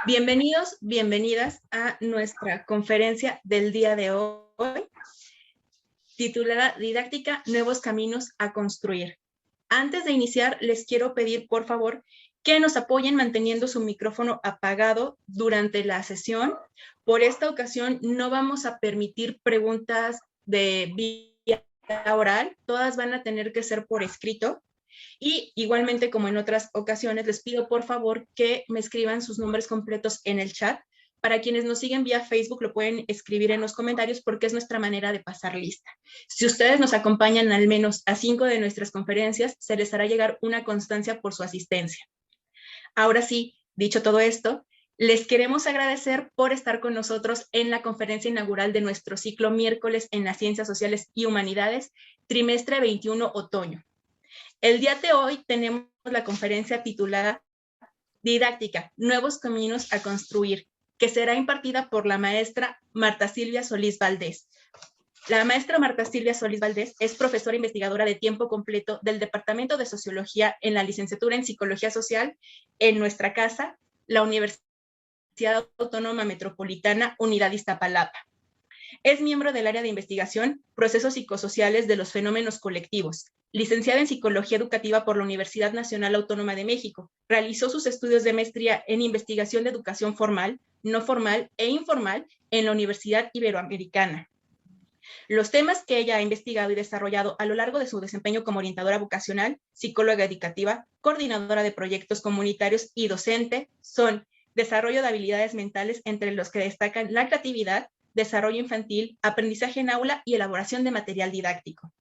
Bienvenidos, bienvenidas a nuestra conferencia del día de hoy, titulada Didáctica, Nuevos Caminos a Construir. Antes de iniciar, les quiero pedir, por favor, que nos apoyen manteniendo su micrófono apagado durante la sesión. Por esta ocasión, no vamos a permitir preguntas de vía oral, todas van a tener que ser por escrito. Y igualmente, como en otras ocasiones, les pido por favor que me escriban sus nombres completos en el chat. Para quienes nos siguen vía Facebook, lo pueden escribir en los comentarios porque es nuestra manera de pasar lista. Si ustedes nos acompañan al menos a 5 de nuestras conferencias, se les hará llegar una constancia por su asistencia. Ahora sí, dicho todo esto, les queremos agradecer por estar con nosotros en la conferencia inaugural de nuestro ciclo miércoles en las Ciencias Sociales y Humanidades, trimestre 21 otoño. El día de hoy tenemos la conferencia titulada Didáctica, Nuevos Caminos a Construir, que será impartida por la maestra Marta Silvia Solís Valdés. La maestra Marta Silvia Solís Valdés es profesora investigadora de tiempo completo del Departamento de Sociología en la licenciatura en Psicología Social en nuestra casa, la Universidad Autónoma Metropolitana Unidad Iztapalapa. Es miembro del área de investigación, procesos psicosociales de los fenómenos colectivos, licenciada en Psicología Educativa por la Universidad Nacional Autónoma de México. Realizó sus estudios de maestría en investigación de educación formal, no formal e informal en la Universidad Iberoamericana. Los temas que ella ha investigado y desarrollado a lo largo de su desempeño como orientadora vocacional, psicóloga educativa, coordinadora de proyectos comunitarios y docente son desarrollo de habilidades mentales, entre los que destacan la creatividad, desarrollo infantil, aprendizaje en aula y elaboración de material didáctico.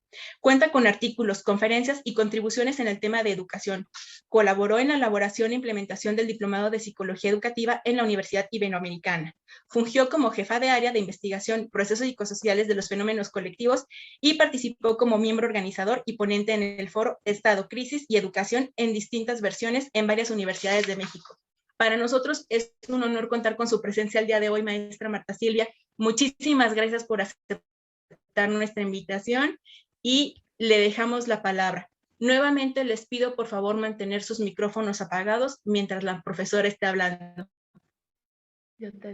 Cuenta con artículos, conferencias y contribuciones en el tema de educación. Colaboró en la elaboración e implementación del Diplomado de Psicología Educativa en la Universidad Iberoamericana. Fungió como jefa de área de investigación, procesos psicosociales de los fenómenos colectivos y participó como miembro organizador y ponente en el foro Estado, Crisis y Educación en distintas versiones en varias universidades de México. Para nosotros es un honor contar con su presencia el día de hoy, maestra Marta Silvia. Muchísimas gracias por aceptar nuestra invitación y le dejamos la palabra. Nuevamente les pido por favor mantener sus micrófonos apagados mientras la profesora esté hablando.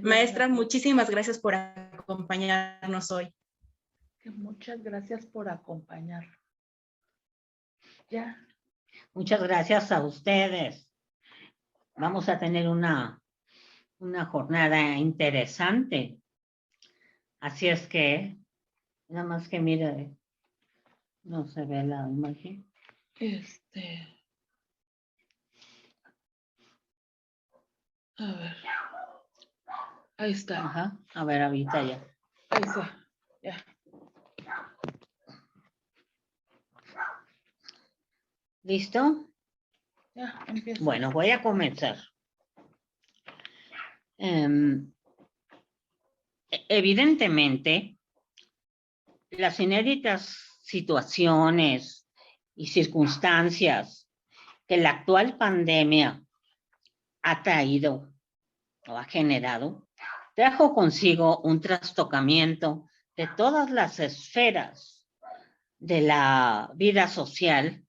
Maestra, muchísimas gracias por acompañarnos hoy. Muchas gracias por acompañar. Ya. Muchas gracias a ustedes. Vamos a tener una jornada interesante. Así es que, nada más que mire, no se ve la imagen. A ver. Ahí está. Ajá. A ver, ahorita ya. Ahí está. Ya. ¿Listo? Ya, empiezo. Bueno, voy a comenzar. Evidentemente, las inéditas situaciones y circunstancias que la actual pandemia ha traído o ha generado, trajo consigo un trastocamiento de todas las esferas de la vida social,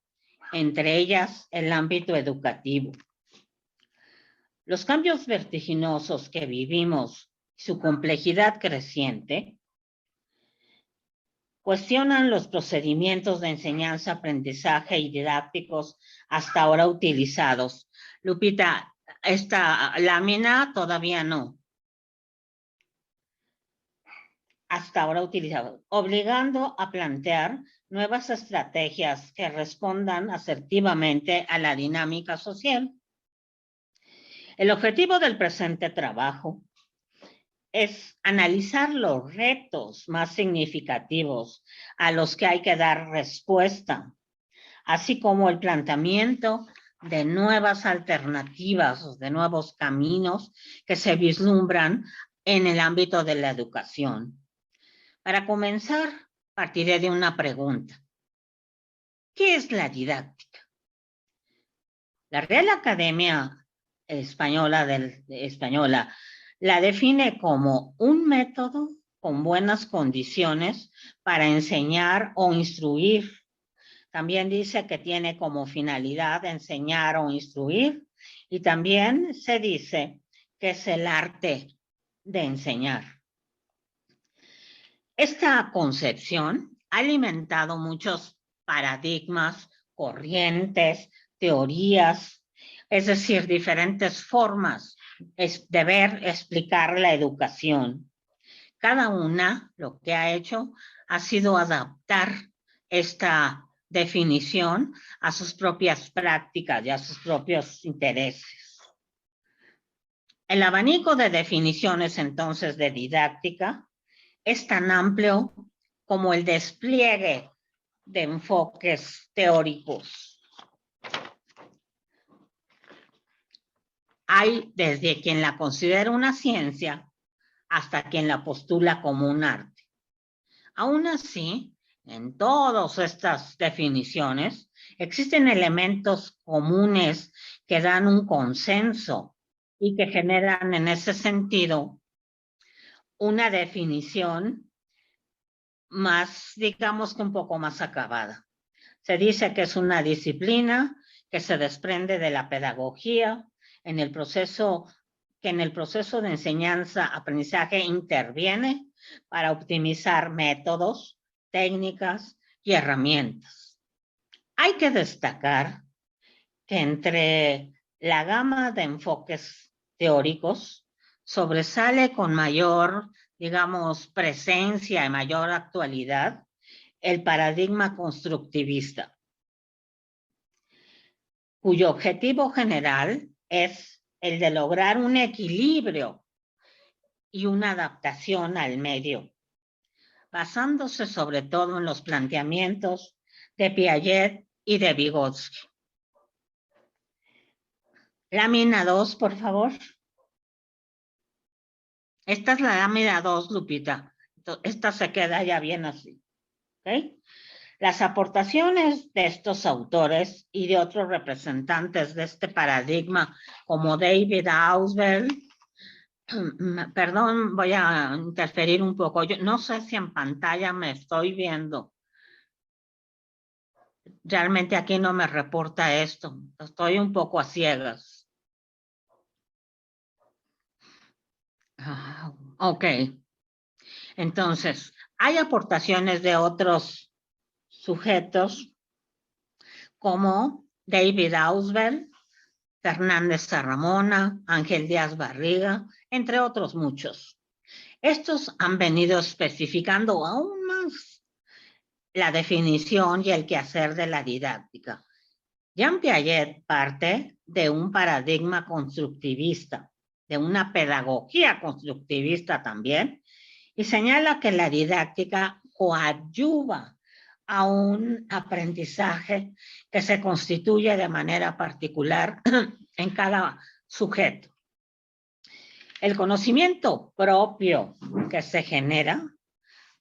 entre ellas el ámbito educativo. Los cambios vertiginosos que vivimos, su complejidad creciente, cuestionan los procedimientos de enseñanza, aprendizaje y didácticos hasta ahora utilizados. Lupita, esta lámina todavía no. Hasta ahora utilizados, obligando a plantear nuevas estrategias que respondan asertivamente a la dinámica social. El objetivo del presente trabajo es analizar los retos más significativos a los que hay que dar respuesta, así como el planteamiento de nuevas alternativas, de nuevos caminos que se vislumbran en el ámbito de la educación. Para comenzar, partiré de una pregunta. ¿Qué es la didáctica? La Real Academia Española la define como un método con buenas condiciones para enseñar o instruir. También dice que tiene como finalidad enseñar o instruir, y también se dice que es el arte de enseñar. Esta concepción ha alimentado muchos paradigmas, corrientes, teorías, es decir, diferentes formas de ver, explicar la educación. Cada una lo que ha hecho ha sido adaptar esta definición a sus propias prácticas y a sus propios intereses. El abanico de definiciones entonces de didáctica es tan amplio como el despliegue de enfoques teóricos. Hay desde quien la considera una ciencia hasta quien la postula como un arte. Aún así, en todas estas definiciones existen elementos comunes que dan un consenso y que generan en ese sentido una definición más, digamos que un poco más acabada. Se dice que es una disciplina que se desprende de la pedagogía, que en el proceso de enseñanza-aprendizaje interviene para optimizar métodos, técnicas y herramientas. Hay que destacar que entre la gama de enfoques teóricos sobresale con mayor, digamos, presencia y mayor actualidad el paradigma constructivista, cuyo objetivo general es el de lograr un equilibrio y una adaptación al medio, basándose sobre todo en los planteamientos de Piaget y de Vygotsky. Lámina 2, por favor. Esta es la lámina 2, Lupita. Esta se queda ya bien así. ¿Okay? Las aportaciones de estos autores y de otros representantes de este paradigma, como David Ausubel, perdón, voy a interferir un poco. Yo no sé si en pantalla me estoy viendo. Realmente aquí no me reporta esto. Estoy un poco a ciegas. Ok. Entonces, hay aportaciones de otros sujetos como David Ausubel, Fernández Sarramona, Ángel Díaz Barriga, entre otros muchos. Estos han venido especificando aún más la definición y el quehacer de la didáctica. Jean Piaget parte de un paradigma constructivista, de una pedagogía constructivista también, y señala que la didáctica coadyuva a un aprendizaje que se constituye de manera particular en cada sujeto. El conocimiento propio que se genera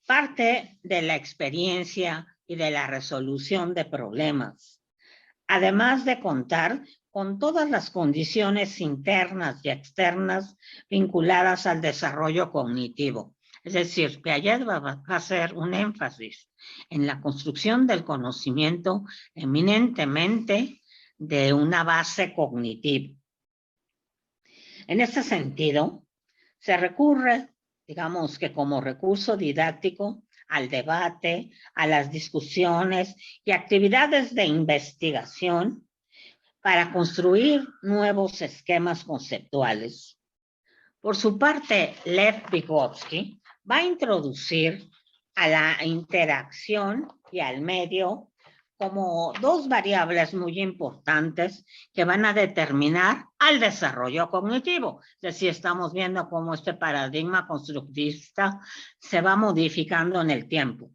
parte de la experiencia y de la resolución de problemas, además de contar con todas las condiciones internas y externas vinculadas al desarrollo cognitivo. Es decir, Piaget va a hacer un énfasis en la construcción del conocimiento eminentemente de una base cognitiva. En ese sentido, se recurre, digamos que como recurso didáctico, al debate, a las discusiones y actividades de investigación para construir nuevos esquemas conceptuales. Por su parte, Lev Vygotsky va a introducir a la interacción y al medio como dos variables muy importantes que van a determinar al desarrollo cognitivo. Es decir, estamos viendo cómo este paradigma constructivista se va modificando en el tiempo.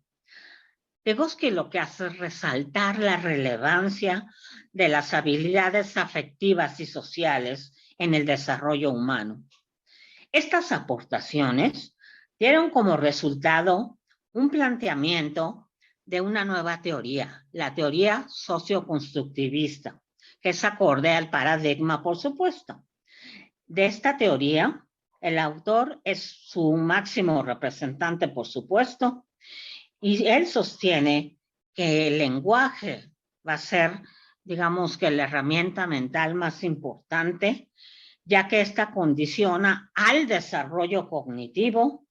Vygotsky lo que hace es resaltar la relevancia de las habilidades afectivas y sociales en el desarrollo humano. Estas aportaciones dieron como resultado un planteamiento de una nueva teoría, la teoría socioconstructivista, que es acorde al paradigma, por supuesto. De esta teoría, el autor es su máximo representante, por supuesto, y él sostiene que el lenguaje va a ser, digamos que la herramienta mental más importante ya que esta condiciona al desarrollo cognitivo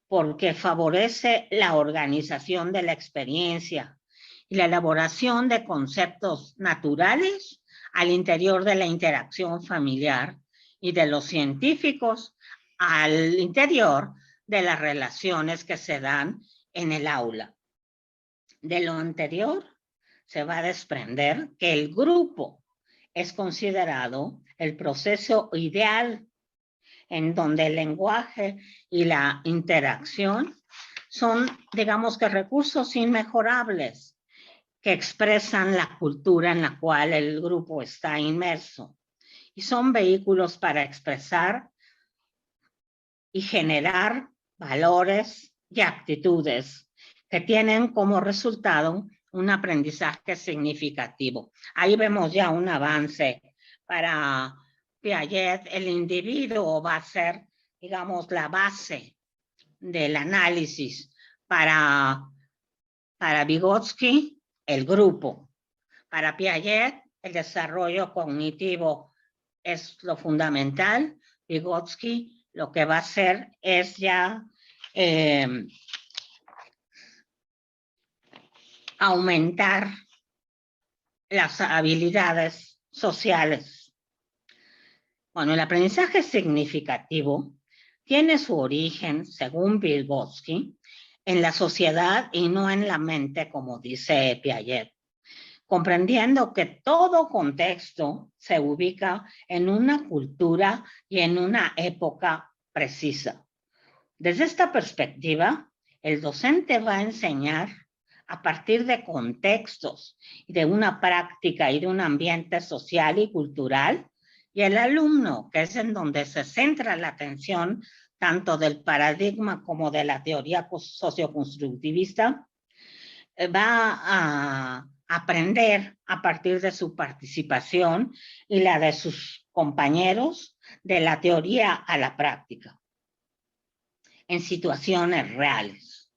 porque favorece la organización de la experiencia y la elaboración de conceptos naturales al interior de la interacción familiar y de los científicos al interior de las relaciones que se dan en el aula. De lo anterior se va a desprender que el grupo es considerado el proceso ideal en donde el lenguaje y la interacción son, digamos que, recursos inmejorables que expresan la cultura en la cual el grupo está inmerso y son vehículos para expresar y generar valores y actitudes que tienen como resultado un aprendizaje significativo. Ahí vemos ya un avance. Para Piaget, el individuo va a ser, digamos, la base del análisis. Para Vygotsky, el grupo. Para Piaget, el desarrollo cognitivo es lo fundamental. Vygotsky lo que va a hacer es ya aumentar las habilidades sociales. Bueno, el aprendizaje significativo tiene su origen, según Vygotsky, en la sociedad y no en la mente, como dice Piaget, comprendiendo que todo contexto se ubica en una cultura y en una época precisa. Desde esta perspectiva, el docente va a enseñar a partir de contextos y de una práctica y de un ambiente social y cultural, y el alumno, que es en donde se centra la atención tanto del paradigma como de la teoría socioconstructivista, va a aprender a partir de su participación y la de sus compañeros de la teoría a la práctica en situaciones reales.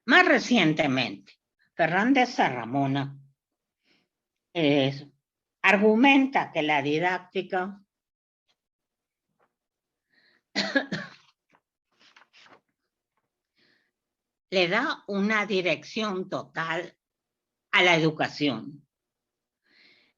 Más recientemente, Fernández Sarramona argumenta que la didáctica le da una dirección total a la educación.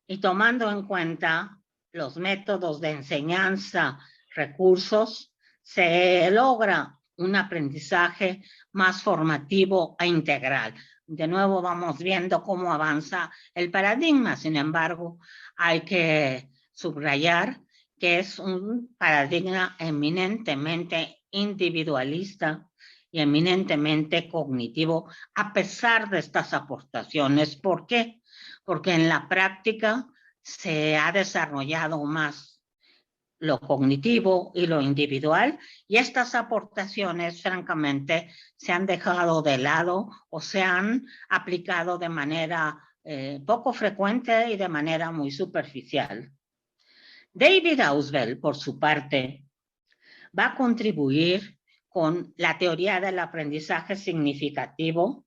Y tomando en cuenta los métodos de enseñanza, recursos, se logra un aprendizaje más formativo e integral. De nuevo vamos viendo cómo avanza el paradigma. Sin embargo, hay que subrayar que es un paradigma eminentemente individualista y eminentemente cognitivo, a pesar de estas aportaciones. ¿Por qué? Porque en la práctica se ha desarrollado más lo cognitivo y lo individual, y estas aportaciones, francamente, se han dejado de lado o se han aplicado de manera poco frecuente y de manera muy superficial. David Ausubel, por su parte, va a contribuir con la teoría del aprendizaje significativo,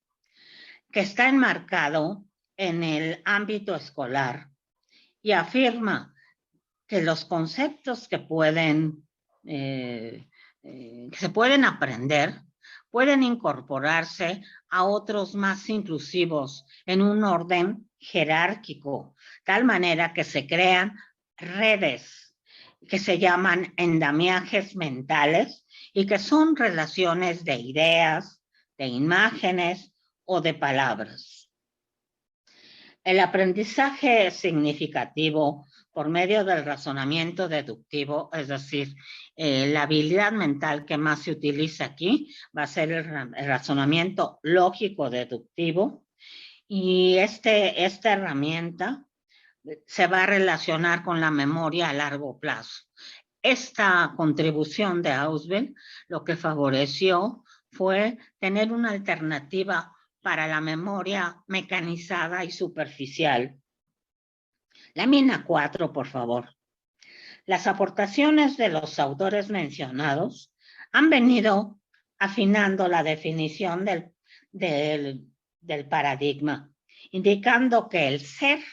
que está enmarcado en el ámbito escolar y afirma que los conceptos que se pueden aprender pueden incorporarse a otros más inclusivos en un orden jerárquico, tal manera que se crean redes que se llaman endamiajes mentales y que son relaciones de ideas, de imágenes o de palabras. El aprendizaje significativo por medio del razonamiento deductivo, es decir, la habilidad mental que más se utiliza aquí va a ser el razonamiento lógico deductivo, y esta herramienta se va a relacionar con la memoria a largo plazo. Esta contribución de Ausubel lo que favoreció fue tener una alternativa para la memoria mecanizada y superficial. Lámina 4, por favor. Las aportaciones de los autores mencionados han venido afinando la definición del paradigma, indicando que el ser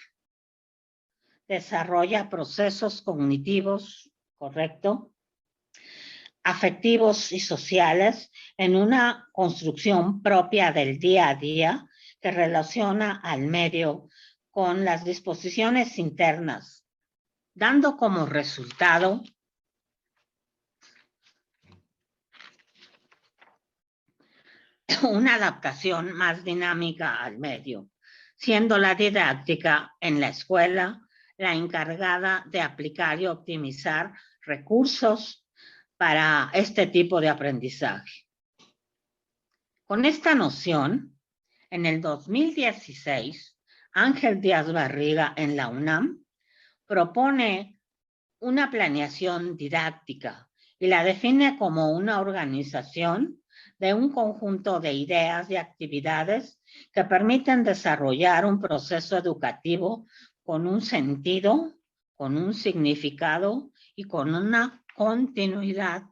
desarrolla procesos cognitivos ¿correcto? Afectivos y sociales en una construcción propia del día a día que relaciona al medio con las disposiciones internas, dando como resultado una adaptación más dinámica al medio, siendo la didáctica en la escuela la encargada de aplicar y optimizar recursos para este tipo de aprendizaje. Con esta noción, en el 2016, Ángel Díaz Barriga en la UNAM propone una planeación didáctica y la define como una organización de un conjunto de ideas y actividades que permiten desarrollar un proceso educativo con un sentido, con un significado y con una continuidad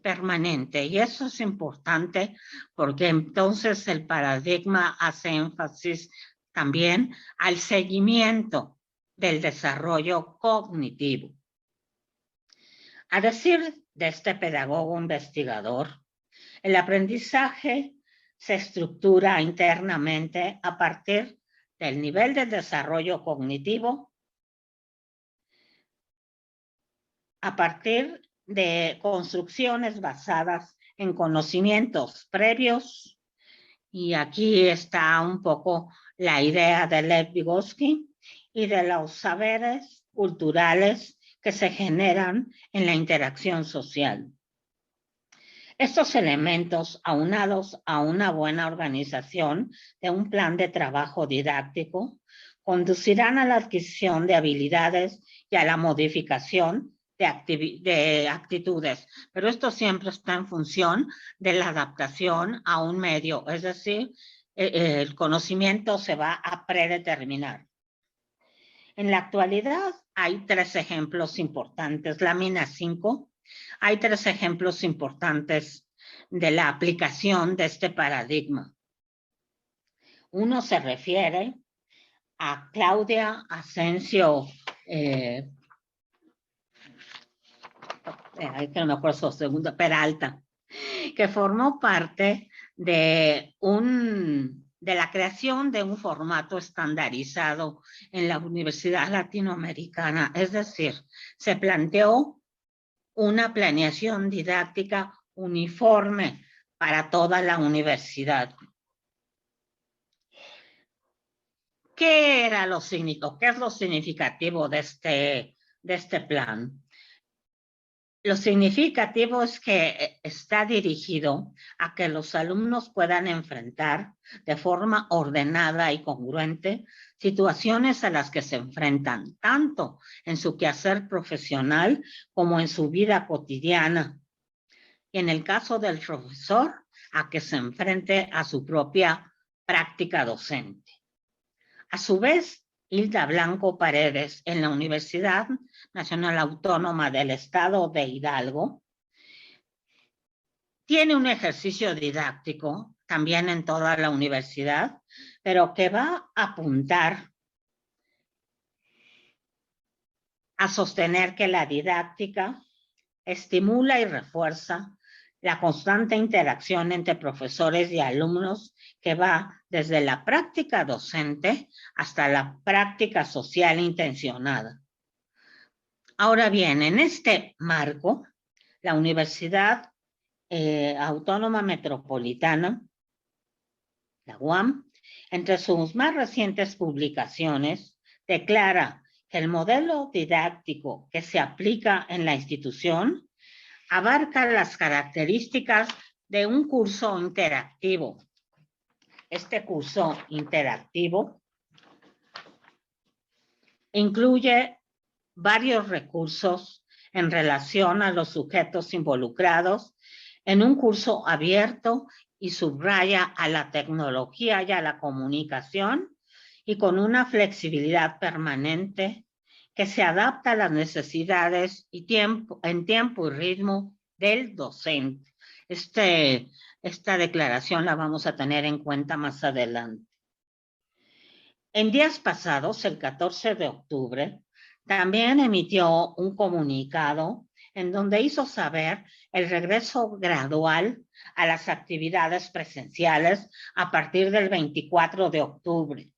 permanente. Y eso es importante porque entonces el paradigma hace énfasis también al seguimiento del desarrollo cognitivo. A decir de este pedagogo investigador, el aprendizaje se estructura internamente a partir del nivel de desarrollo cognitivo, a partir de construcciones basadas en conocimientos previos, y aquí está un poco la idea de Lev Vygotsky, y de los saberes culturales que se generan en la interacción social. Estos elementos, aunados a una buena organización de un plan de trabajo didáctico, conducirán a la adquisición de habilidades y a la modificación de actitudes, pero esto siempre está en función de la adaptación a un medio, es decir, el conocimiento se va a predeterminar. En la actualidad hay 3 ejemplos importantes. Lámina 5, hay 3 ejemplos importantes de la aplicación de este paradigma. Uno se refiere a Claudia Asensio, que no me acuerdo su segundo, Peralta, que formó parte de la creación de un formato estandarizado en la Universidad Latinoamericana. Es decir, se planteó una planeación didáctica uniforme para toda la universidad. ¿Qué es lo significativo de este plan? Lo significativo es que está dirigido a que los alumnos puedan enfrentar de forma ordenada y congruente situaciones a las que se enfrentan, tanto en su quehacer profesional como en su vida cotidiana. Y en el caso del profesor, a que se enfrente a su propia práctica docente. A su vez, Hilda Blanco Paredes, en la Universidad Nacional Autónoma del Estado de Hidalgo, tiene un ejercicio didáctico también en toda la universidad, pero que va a apuntar a sostener que la didáctica estimula y refuerza la constante interacción entre profesores y alumnos que va desde la práctica docente hasta la práctica social intencionada. Ahora bien, en este marco, la Universidad Autónoma Metropolitana, la UAM, entre sus más recientes publicaciones, declara que el modelo didáctico que se aplica en la institución abarca las características de un curso interactivo. Este curso interactivo incluye varios recursos en relación a los sujetos involucrados en un curso abierto y subraya a la tecnología y a la comunicación y con una flexibilidad permanente que se adapta a las necesidades y en tiempo y ritmo del docente. Esta declaración la vamos a tener en cuenta más adelante. En días pasados, el 14 de octubre, También emitió un comunicado en donde hizo saber el regreso gradual a las actividades presenciales a partir del 24 de octubre.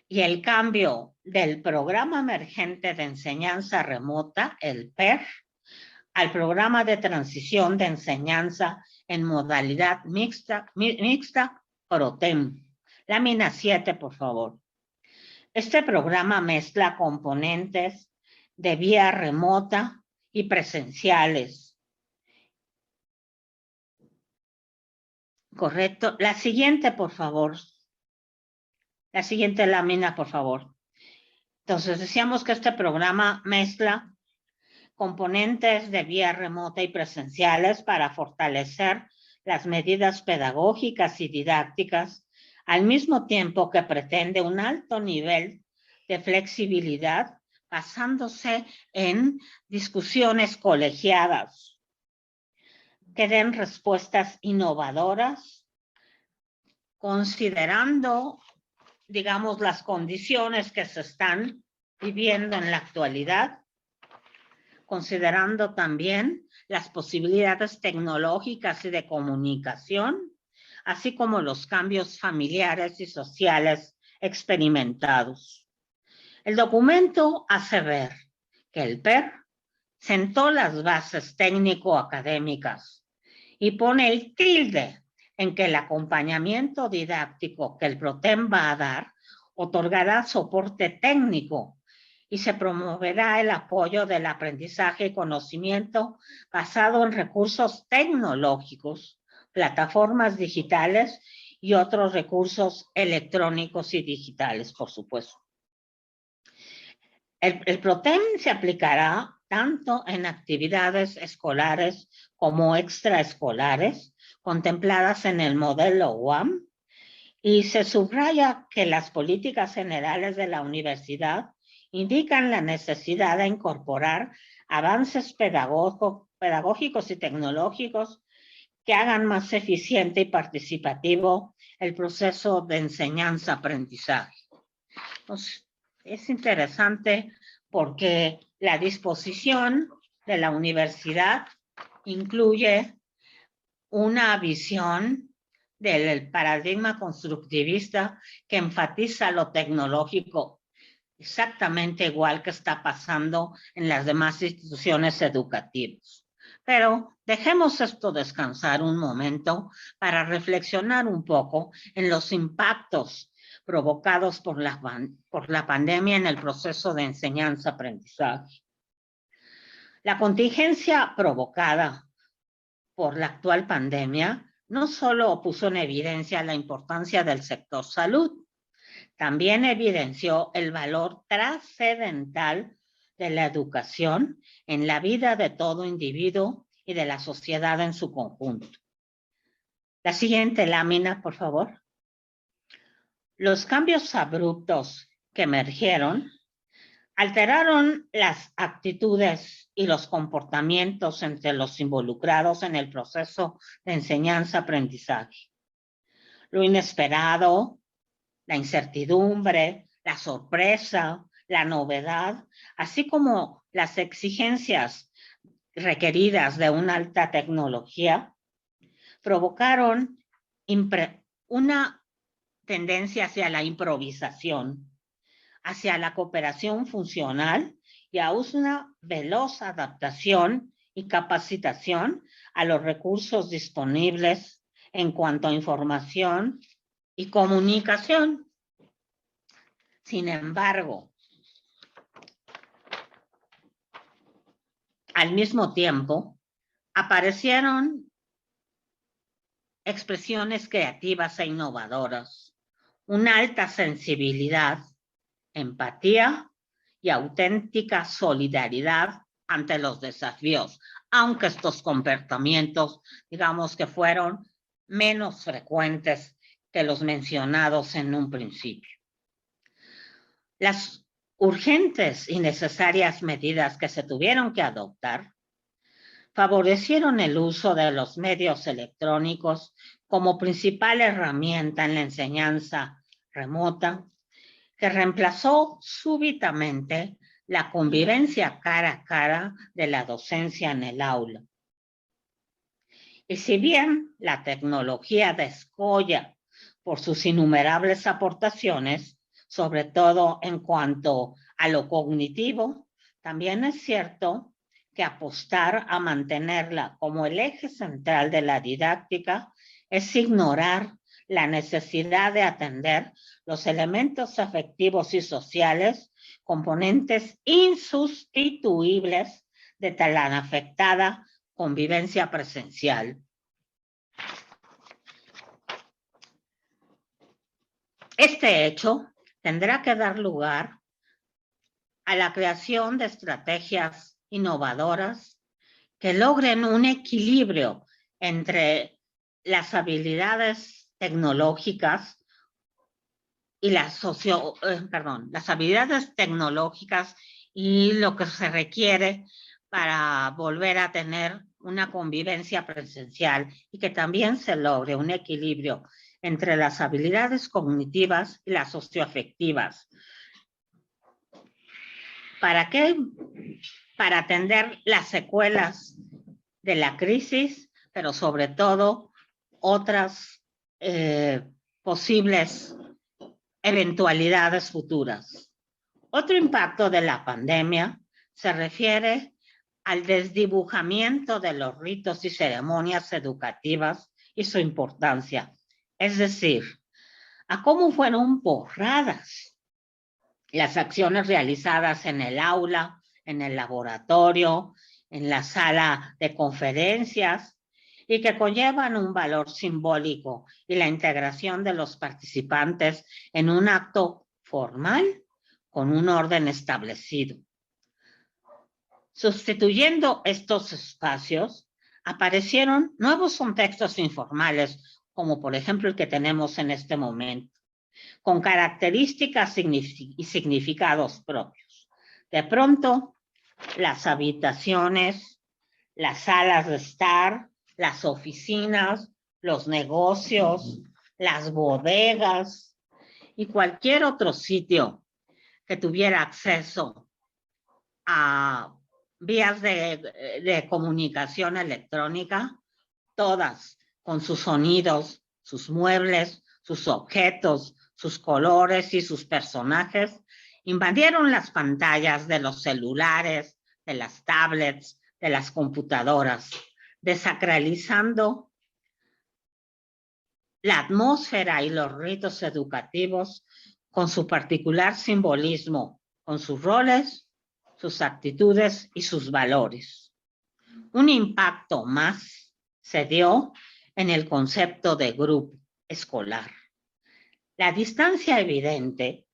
Y el cambio del Programa Emergente de Enseñanza Remota, el PER, al Programa de Transición de Enseñanza en modalidad mixta PROTEM. Lámina 7, por favor. Este programa mezcla componentes de vía remota y presenciales. Correcto. La siguiente, por favor. La siguiente lámina, por favor. Entonces, decíamos que este programa mezcla componentes de vía remota y presenciales para fortalecer las medidas pedagógicas y didácticas, al mismo tiempo que pretende un alto nivel de flexibilidad, basándose en discusiones colegiadas que den respuestas innovadoras, considerando, digamos, las condiciones que se están viviendo en la actualidad, considerando también las posibilidades tecnológicas y de comunicación, así como los cambios familiares y sociales experimentados. El documento hace ver que el PER sentó las bases técnico-académicas y pone el tilde en que el acompañamiento didáctico que el PROTEM va a dar otorgará soporte técnico y se promoverá el apoyo del aprendizaje y conocimiento basado en recursos tecnológicos, plataformas digitales y otros recursos electrónicos y digitales, por supuesto. El PROTEM se aplicará tanto en actividades escolares como extraescolares contempladas en el modelo UAM, y se subraya que las políticas generales de la universidad indican la necesidad de incorporar avances pedagógicos y tecnológicos que hagan más eficiente y participativo el proceso de enseñanza-aprendizaje. Entonces, es interesante porque la disposición de la universidad incluye una visión del paradigma constructivista que enfatiza lo tecnológico, exactamente igual que está pasando en las demás instituciones educativas. Pero dejemos esto descansar un momento para reflexionar un poco en los impactos provocados por la pandemia en el proceso de enseñanza-aprendizaje. La contingencia provocada por la actual pandemia no solo puso en evidencia la importancia del sector salud, también evidenció el valor trascendental de la educación en la vida de todo individuo y de la sociedad en su conjunto. La siguiente lámina, por favor. Los cambios abruptos que emergieron alteraron las actitudes y los comportamientos entre los involucrados en el proceso de enseñanza-aprendizaje. Lo inesperado, la incertidumbre, la sorpresa, la novedad, así como las exigencias requeridas de una alta tecnología, provocaron una tendencia hacia la improvisación, hacia la cooperación funcional y a una veloz adaptación y capacitación a los recursos disponibles en cuanto a información y comunicación. Sin embargo, al mismo tiempo, aparecieron expresiones creativas e innovadoras, una alta sensibilidad, empatía y auténtica solidaridad ante los desafíos, aunque estos comportamientos, digamos que fueron menos frecuentes que los mencionados en un principio. Las urgentes y necesarias medidas que se tuvieron que adoptar favorecieron el uso de los medios electrónicos como principal herramienta en la enseñanza remota, que reemplazó súbitamente la convivencia cara a cara de la docencia en el aula. Y si bien la tecnología descolla por sus innumerables aportaciones, sobre todo en cuanto a lo cognitivo, también es cierto que apostar a mantenerla como el eje central de la didáctica es ignorar la necesidad de atender los elementos afectivos y sociales, componentes insustituibles de tan afectada convivencia presencial. Este hecho tendrá que dar lugar a la creación de estrategias innovadoras que logren un equilibrio entre las habilidades tecnológicas y las habilidades tecnológicas y lo que se requiere para volver a tener una convivencia presencial y que también se logre un equilibrio entre las habilidades cognitivas y las socioafectivas. ¿Para qué? Para atender las secuelas de la crisis, pero sobre todo otras posibles eventualidades futuras. Otro impacto de la pandemia se refiere al desdibujamiento de los ritos y ceremonias educativas y su importancia, es decir, a cómo fueron borradas las acciones realizadas en el aula, en el laboratorio, en la sala de conferencias y que conllevan un valor simbólico y la integración de los participantes en un acto formal con un orden establecido. Sustituyendo estos espacios, aparecieron nuevos contextos informales, como por ejemplo el que tenemos en este momento, con características y significados propios. De pronto, las habitaciones, las salas de estar, las oficinas, los negocios, las bodegas y cualquier otro sitio que tuviera acceso a vías de comunicación electrónica, todas con sus sonidos, sus muebles, sus objetos, sus colores y sus personajes, invadieron las pantallas de los celulares, de las tablets, de las computadoras, desacralizando la atmósfera y los ritos educativos con su particular simbolismo, con sus roles, sus actitudes y sus valores. Un impacto más se dio en el concepto de grupo escolar. La distancia evidente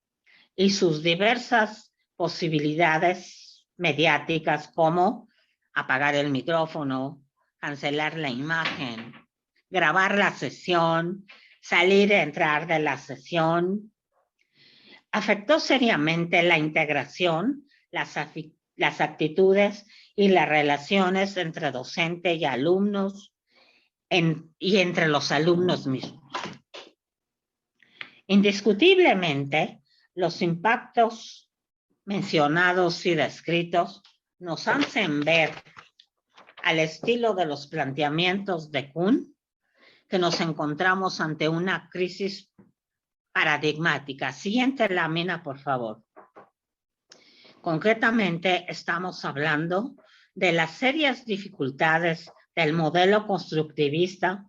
y sus diversas posibilidades mediáticas como apagar el micrófono, cancelar la imagen, grabar la sesión, salir y entrar de la sesión, afectó seriamente la integración, las actitudes y las relaciones entre docente y alumnos y entre los alumnos mismos. Indiscutiblemente, los impactos mencionados y descritos nos hacen ver, al estilo de los planteamientos de Kuhn, que nos encontramos ante una crisis paradigmática. Siguiente lámina, por favor. Concretamente, estamos hablando de las serias dificultades del modelo constructivista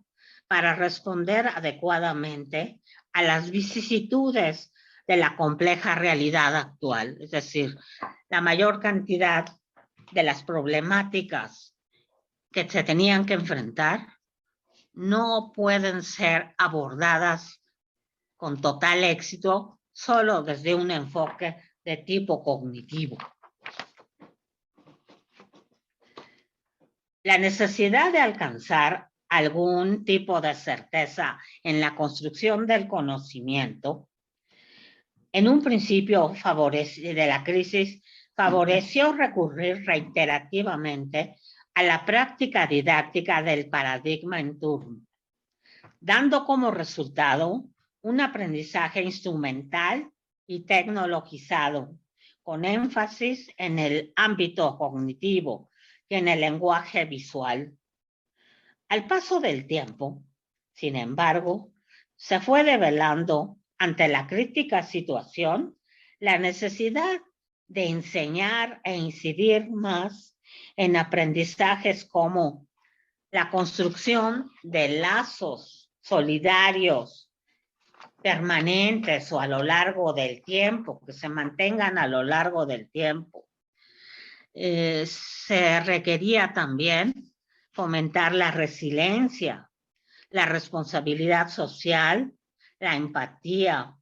para responder adecuadamente a las vicisitudes de la compleja realidad actual. Es decir, la mayor cantidad de las problemáticas que se tenían que enfrentar no pueden ser abordadas con total éxito solo desde un enfoque de tipo cognitivo. La necesidad de alcanzar algún tipo de certeza en la construcción del conocimiento, en un principio de la crisis, favoreció recurrir reiterativamente a la práctica didáctica del paradigma en turno, dando como resultado un aprendizaje instrumental y tecnologizado, con énfasis en el ámbito cognitivo y en el lenguaje visual. Al paso del tiempo, sin embargo, se fue develando ante la crítica situación la necesidad de enseñar e incidir más en aprendizajes como la construcción de lazos solidarios permanentes o a lo largo del tiempo, que se mantengan a lo largo del tiempo. Se requería también fomentar la resiliencia, la responsabilidad social, la empatía,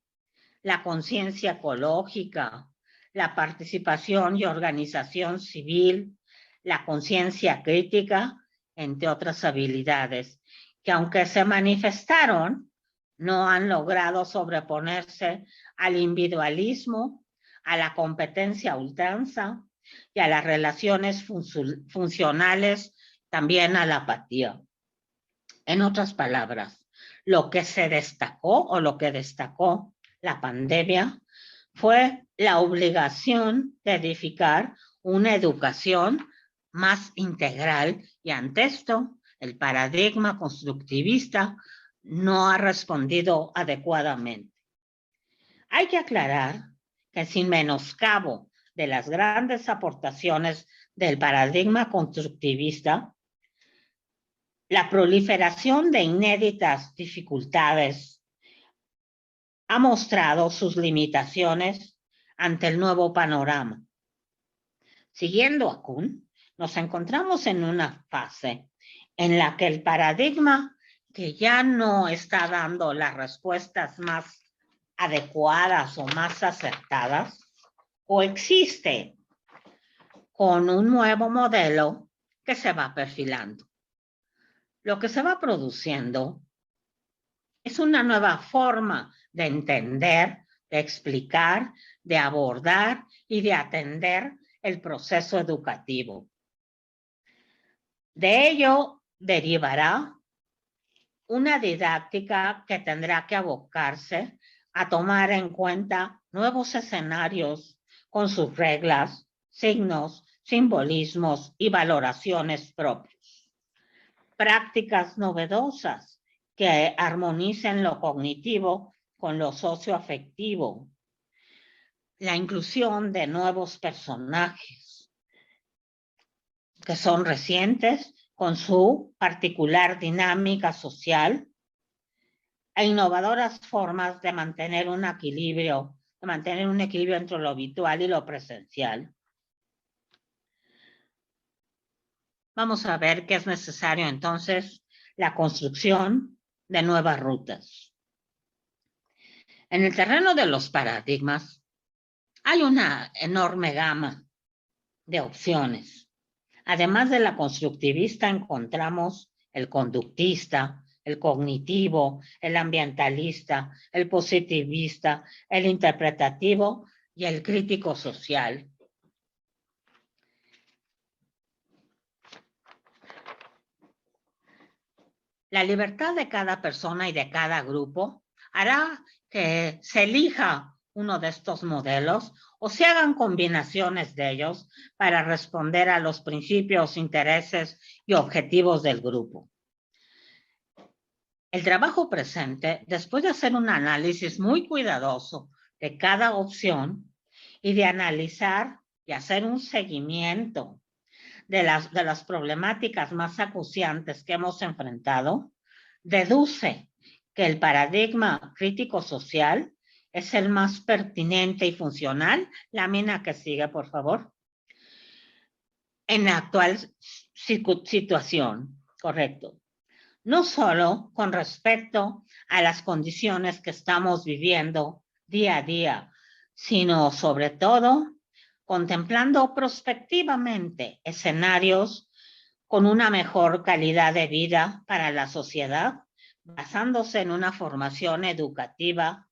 la conciencia ecológica, la participación y organización civil, la conciencia crítica, entre otras habilidades, que aunque se manifestaron, no han logrado sobreponerse al individualismo, a la competencia a ultranza y a las relaciones funcionales, también a la apatía. En otras palabras, lo que se destacó o lo que destacó la pandemia fue la obligación de edificar una educación más integral y ante esto el paradigma constructivista no ha respondido adecuadamente. Hay que aclarar que sin menoscabo de las grandes aportaciones del paradigma constructivista, la proliferación de inéditas dificultades ha mostrado sus limitaciones ante el nuevo panorama. Siguiendo a Kuhn, nos encontramos en una fase en la que el paradigma, que ya no está dando las respuestas más adecuadas o más acertadas, coexiste con un nuevo modelo que se va perfilando. Lo que se va produciendo es una nueva forma de entender, de explicar, de abordar y de atender el proceso educativo. De ello derivará una didáctica que tendrá que abocarse a tomar en cuenta nuevos escenarios con sus reglas, signos, simbolismos y valoraciones propios. Prácticas novedosas que armonicen lo cognitivo con lo socioafectivo. La inclusión de nuevos personajes que son recientes con su particular dinámica social e innovadoras formas de mantener un equilibrio entre lo habitual y lo presencial. Vamos a ver qué es necesario entonces, la construcción de nuevas rutas. En el terreno de los paradigmas hay una enorme gama de opciones. Además de la constructivista encontramos el conductista, el cognitivo, el ambientalista, el positivista, el interpretativo y el crítico social. La libertad de cada persona y de cada grupo hará que se elija uno de estos modelos o se hagan combinaciones de ellos para responder a los principios, intereses y objetivos del grupo. El trabajo presente, después de hacer un análisis muy cuidadoso de cada opción y de analizar y hacer un seguimiento de las problemáticas más acuciantes que hemos enfrentado, deduce que el paradigma crítico social es el más pertinente y funcional. Lámina que sigue, por favor. En la actual situación, correcto. No solo con respecto a las condiciones que estamos viviendo día a día, sino sobre todo contemplando prospectivamente escenarios con una mejor calidad de vida para la sociedad, basándose en una formación educativa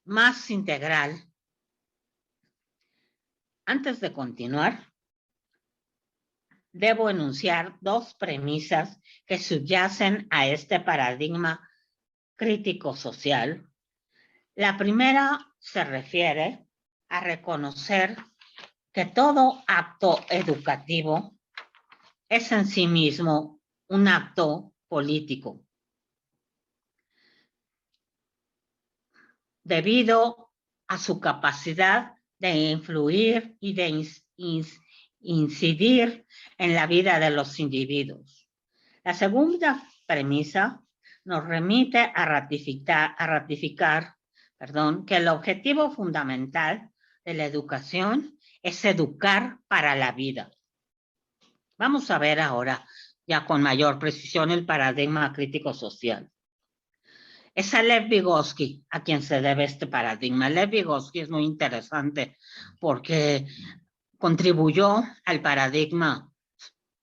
más integral. Antes de continuar, debo enunciar dos premisas que subyacen a este paradigma crítico social. La primera se refiere a reconocer que todo acto educativo es en sí mismo un acto político, debido a su capacidad de influir y de incidir en la vida de los individuos. La segunda premisa nos remite a ratificar, que el objetivo fundamental de la educación es educar para la vida. Vamos a ver ahora, ya con mayor precisión, el paradigma crítico social. Es a Lev Vygotsky a quien se debe este paradigma. Lev Vygotsky es muy interesante porque contribuyó al paradigma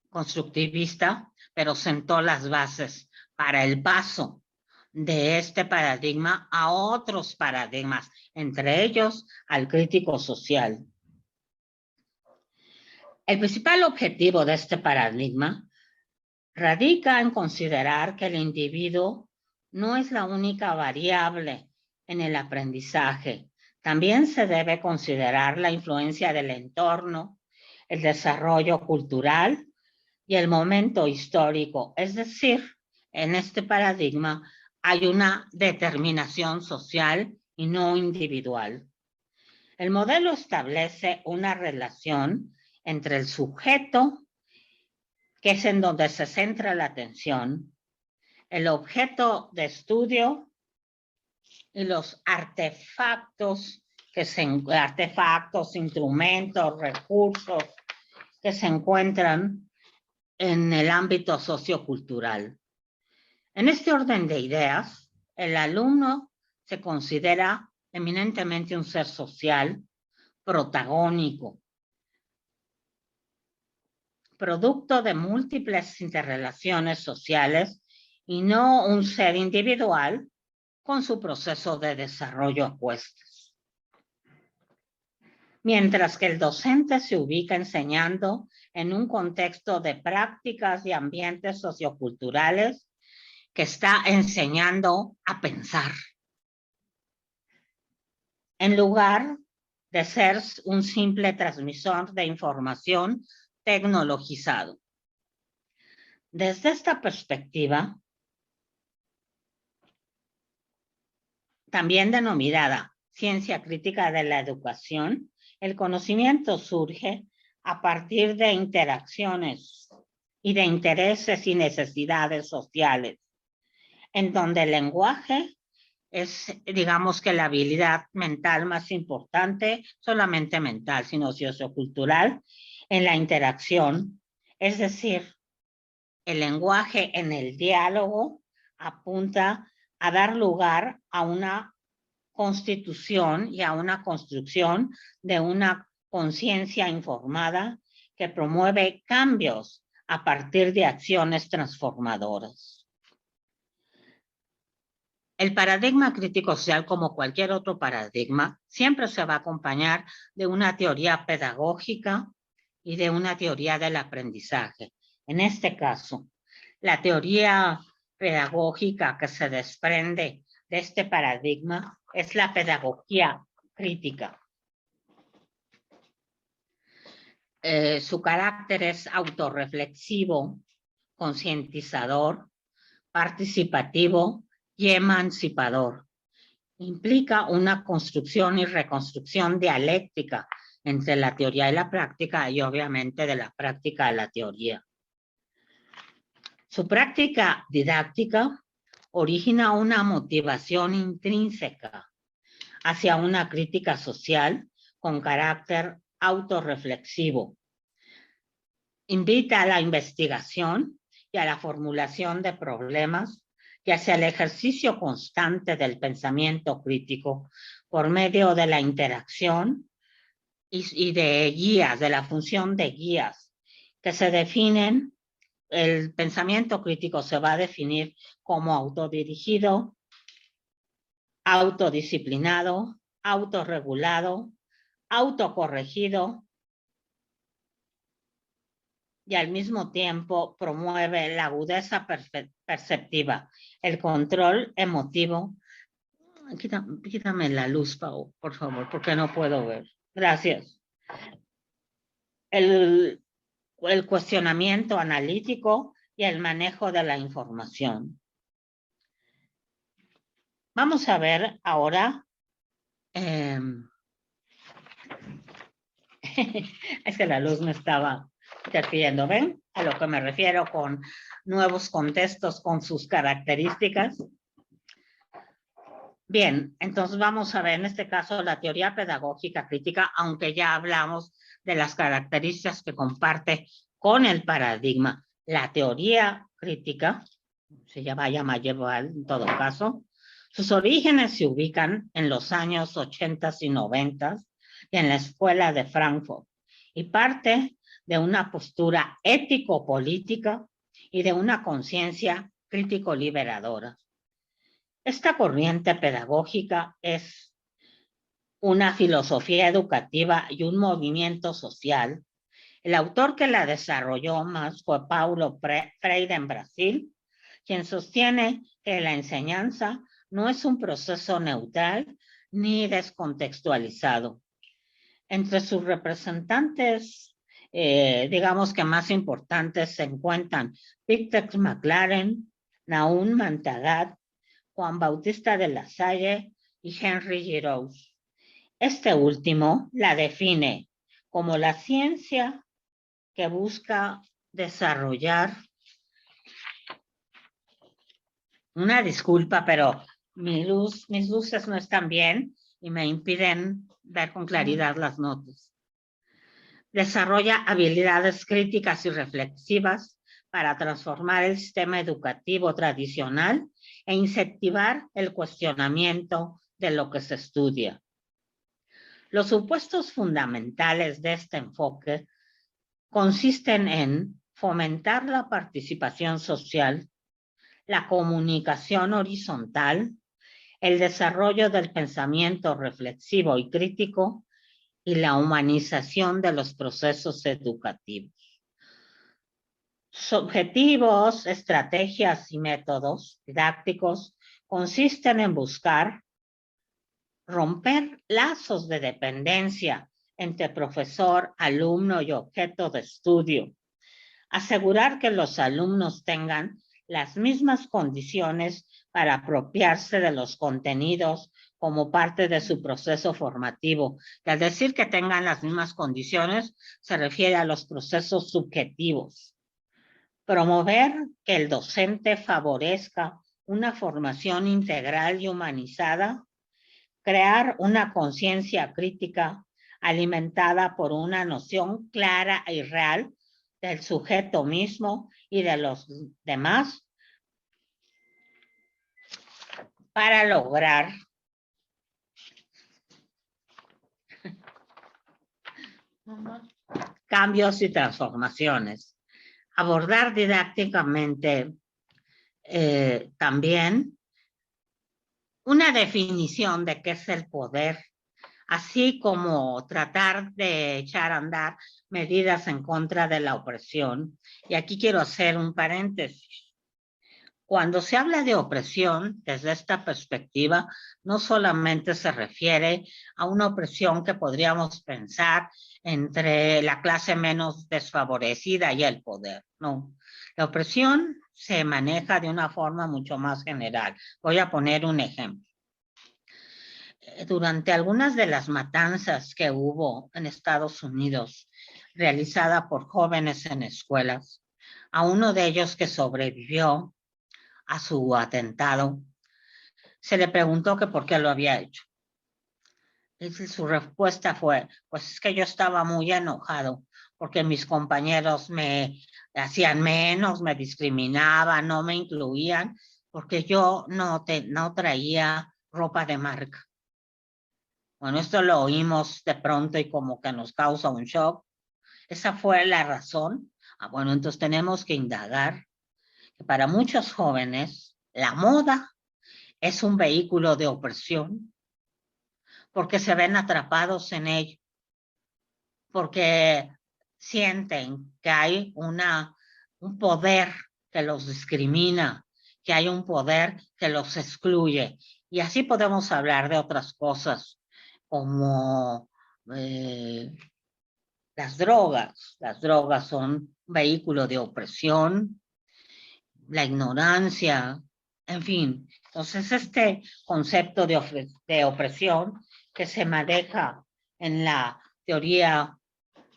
constructivista, pero sentó las bases para el paso de este paradigma a otros paradigmas, entre ellos al crítico social. El principal objetivo de este paradigma radica en considerar que el individuo no es la única variable en el aprendizaje. También se debe considerar la influencia del entorno, el desarrollo cultural y el momento histórico. Es decir, en este paradigma hay una determinación social y no individual. El modelo establece una relación entre el sujeto, que es en donde se centra la atención, el objeto de estudio y los artefactos, instrumentos, recursos que se encuentran en el ámbito sociocultural. En este orden de ideas, el alumno se considera eminentemente un ser social, protagónico, producto de múltiples interrelaciones sociales y no un ser individual con su proceso de desarrollo a cuestas. Mientras que el docente se ubica enseñando en un contexto de prácticas y ambientes socioculturales que está enseñando a pensar, en lugar de ser un simple transmisor de información tecnologizado. Desde esta perspectiva, también denominada ciencia crítica de la educación, el conocimiento surge a partir de interacciones y de intereses y necesidades sociales, en donde el lenguaje es, digamos que la habilidad mental más importante, solamente mental, sino sociocultural, en la interacción. Es decir, el lenguaje en el diálogo apunta a dar lugar a una constitución y a una construcción de una conciencia informada que promueve cambios a partir de acciones transformadoras. El paradigma crítico social, como cualquier otro paradigma, siempre se va a acompañar de una teoría pedagógica y de una teoría del aprendizaje. En este caso, la teoría pedagógica que se desprende de este paradigma es la pedagogía crítica. Su carácter es autorreflexivo, concientizador, participativo y emancipador. Implica una construcción y reconstrucción dialéctica entre la teoría y la práctica y obviamente de la práctica a la teoría. Su práctica didáctica origina una motivación intrínseca hacia una crítica social con carácter autorreflexivo. Invita a la investigación y a la formulación de problemas y hacia el ejercicio constante del pensamiento crítico por medio de la interacción y de guías, de la función de guías, que se definen. El pensamiento crítico se va a definir como autodirigido, autodisciplinado, autorregulado, autocorregido y al mismo tiempo promueve la agudeza perceptiva, el control emotivo. Quítame la luz, Pau, por favor, porque no puedo ver. Gracias. El cuestionamiento analítico y el manejo de la información. Vamos a ver ahora. Es que la luz me estaba interfiriendo. ¿Ven a lo que me refiero con nuevos contextos con sus características? Bien, entonces vamos a ver en este caso la teoría pedagógica crítica, aunque ya hablamos de las características que comparte con el paradigma. La teoría crítica, se llama medieval en todo caso, sus orígenes se ubican en los años 80 y 90 y en la escuela de Frankfurt, y parte de una postura ético-política y de una conciencia crítico-liberadora. Esta corriente pedagógica es una filosofía educativa y un movimiento social. El autor que la desarrolló más fue Paulo Freire en Brasil, quien sostiene que la enseñanza no es un proceso neutral ni descontextualizado. Entre sus representantes, digamos que más importantes, se encuentran Victor McLaren, Nahum Montagat, Juan Bautista de la Salle y Henry Giroux. Este último la define como la ciencia que busca desarrollar. Una disculpa, pero mis luces no están bien y me impiden ver con claridad las notas. Desarrolla habilidades críticas y reflexivas para transformar el sistema educativo tradicional e incentivar el cuestionamiento de lo que se estudia. Los supuestos fundamentales de este enfoque consisten en fomentar la participación social, la comunicación horizontal, el desarrollo del pensamiento reflexivo y crítico y la humanización de los procesos educativos. Sus objetivos, estrategias y métodos didácticos consisten en buscar romper lazos de dependencia entre profesor, alumno y objeto de estudio, asegurar que los alumnos tengan las mismas condiciones para apropiarse de los contenidos como parte de su proceso formativo. Y al decir que tengan las mismas condiciones, se refiere a los procesos subjetivos. Promover que el docente favorezca una formación integral y humanizada. Crear una conciencia crítica alimentada por una noción clara y real del sujeto mismo y de los demás para lograr cambios y transformaciones. Abordar didácticamente también una definición de qué es el poder, así como tratar de echar a andar medidas en contra de la opresión. Y aquí quiero hacer un paréntesis. Cuando se habla de opresión, desde esta perspectiva, no solamente se refiere a una opresión que podríamos pensar entre la clase menos desfavorecida y el poder, no. La opresión se maneja de una forma mucho más general. Voy a poner un ejemplo. Durante algunas de las matanzas que hubo en Estados Unidos, realizada por jóvenes en escuelas, a uno de ellos que sobrevivió a su atentado, se le preguntó que por qué lo había hecho. Y su respuesta fue, pues es que yo estaba muy enojado porque mis compañeros me hacían menos, me discriminaban, no me incluían, porque yo no traía ropa de marca. Bueno, esto lo oímos de pronto y como que nos causa un shock. Esa fue la razón. Bueno, entonces tenemos que indagar que para muchos jóvenes la moda es un vehículo de opresión porque se ven atrapados en ello, porque sienten que hay un poder que los discrimina, que hay un poder que los excluye. Y así podemos hablar de otras cosas como las drogas. Las drogas son un vehículo de opresión, la ignorancia, en fin. Entonces, este concepto de opresión que se maneja en la teoría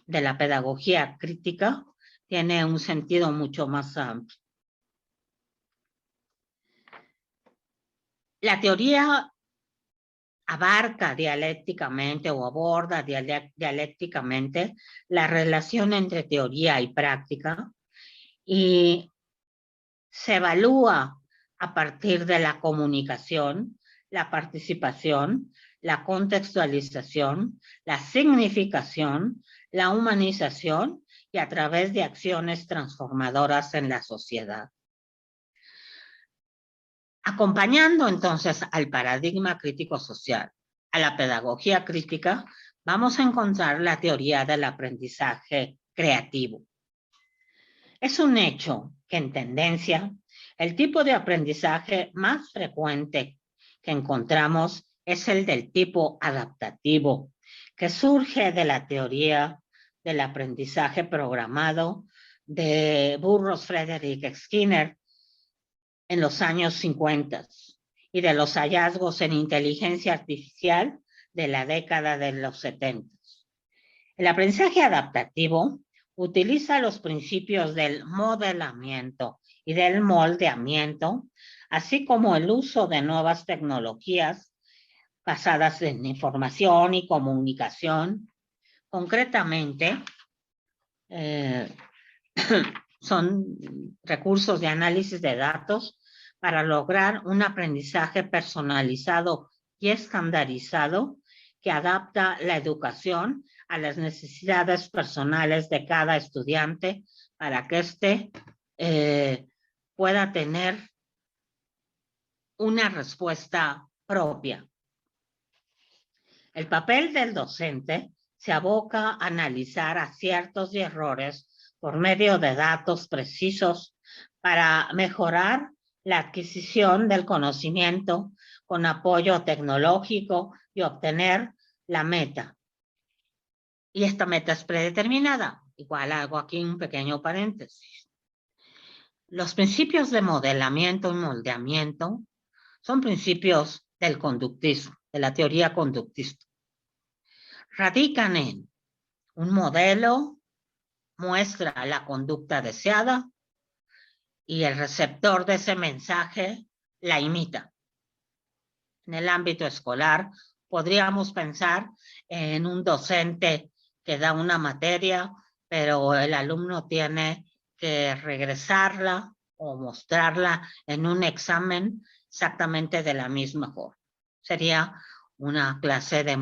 de la pedagogía crítica tiene un sentido mucho más amplio. La teoría abarca dialécticamente o aborda dialécticamente la relación entre teoría y práctica y se evalúa a partir de la comunicación, la participación, la contextualización, la significación, la humanización y a través de acciones transformadoras en la sociedad. Acompañando entonces al paradigma crítico social, a la pedagogía crítica, vamos a encontrar la teoría del aprendizaje creativo. Es un hecho que en tendencia, el tipo de aprendizaje más frecuente que encontramos es el del tipo adaptativo, que surge de la teoría del aprendizaje programado de Burroughs Frederick Skinner en los años 50 y de los hallazgos en inteligencia artificial de la década de los 70. El aprendizaje adaptativo utiliza los principios del modelamiento y del moldeamiento, así como el uso de nuevas tecnologías basadas en información y comunicación. Concretamente, son recursos de análisis de datos para lograr un aprendizaje personalizado y estandarizado que adapta la educación a las necesidades personales de cada estudiante para que éste pueda tener una respuesta propia. El papel del docente se aboca a analizar aciertos y errores por medio de datos precisos para mejorar la adquisición del conocimiento con apoyo tecnológico y obtener la meta. Y esta meta es predeterminada. Igual hago aquí un pequeño paréntesis. Los principios de modelamiento y moldeamiento son principios del conductismo, de la teoría conductista. Radican en un modelo, muestra la conducta deseada y el receptor de ese mensaje la imita. En el ámbito escolar, podríamos pensar en un docente que da una materia, pero el alumno tiene que regresarla o mostrarla en un examen exactamente de la misma forma. Sería una clase de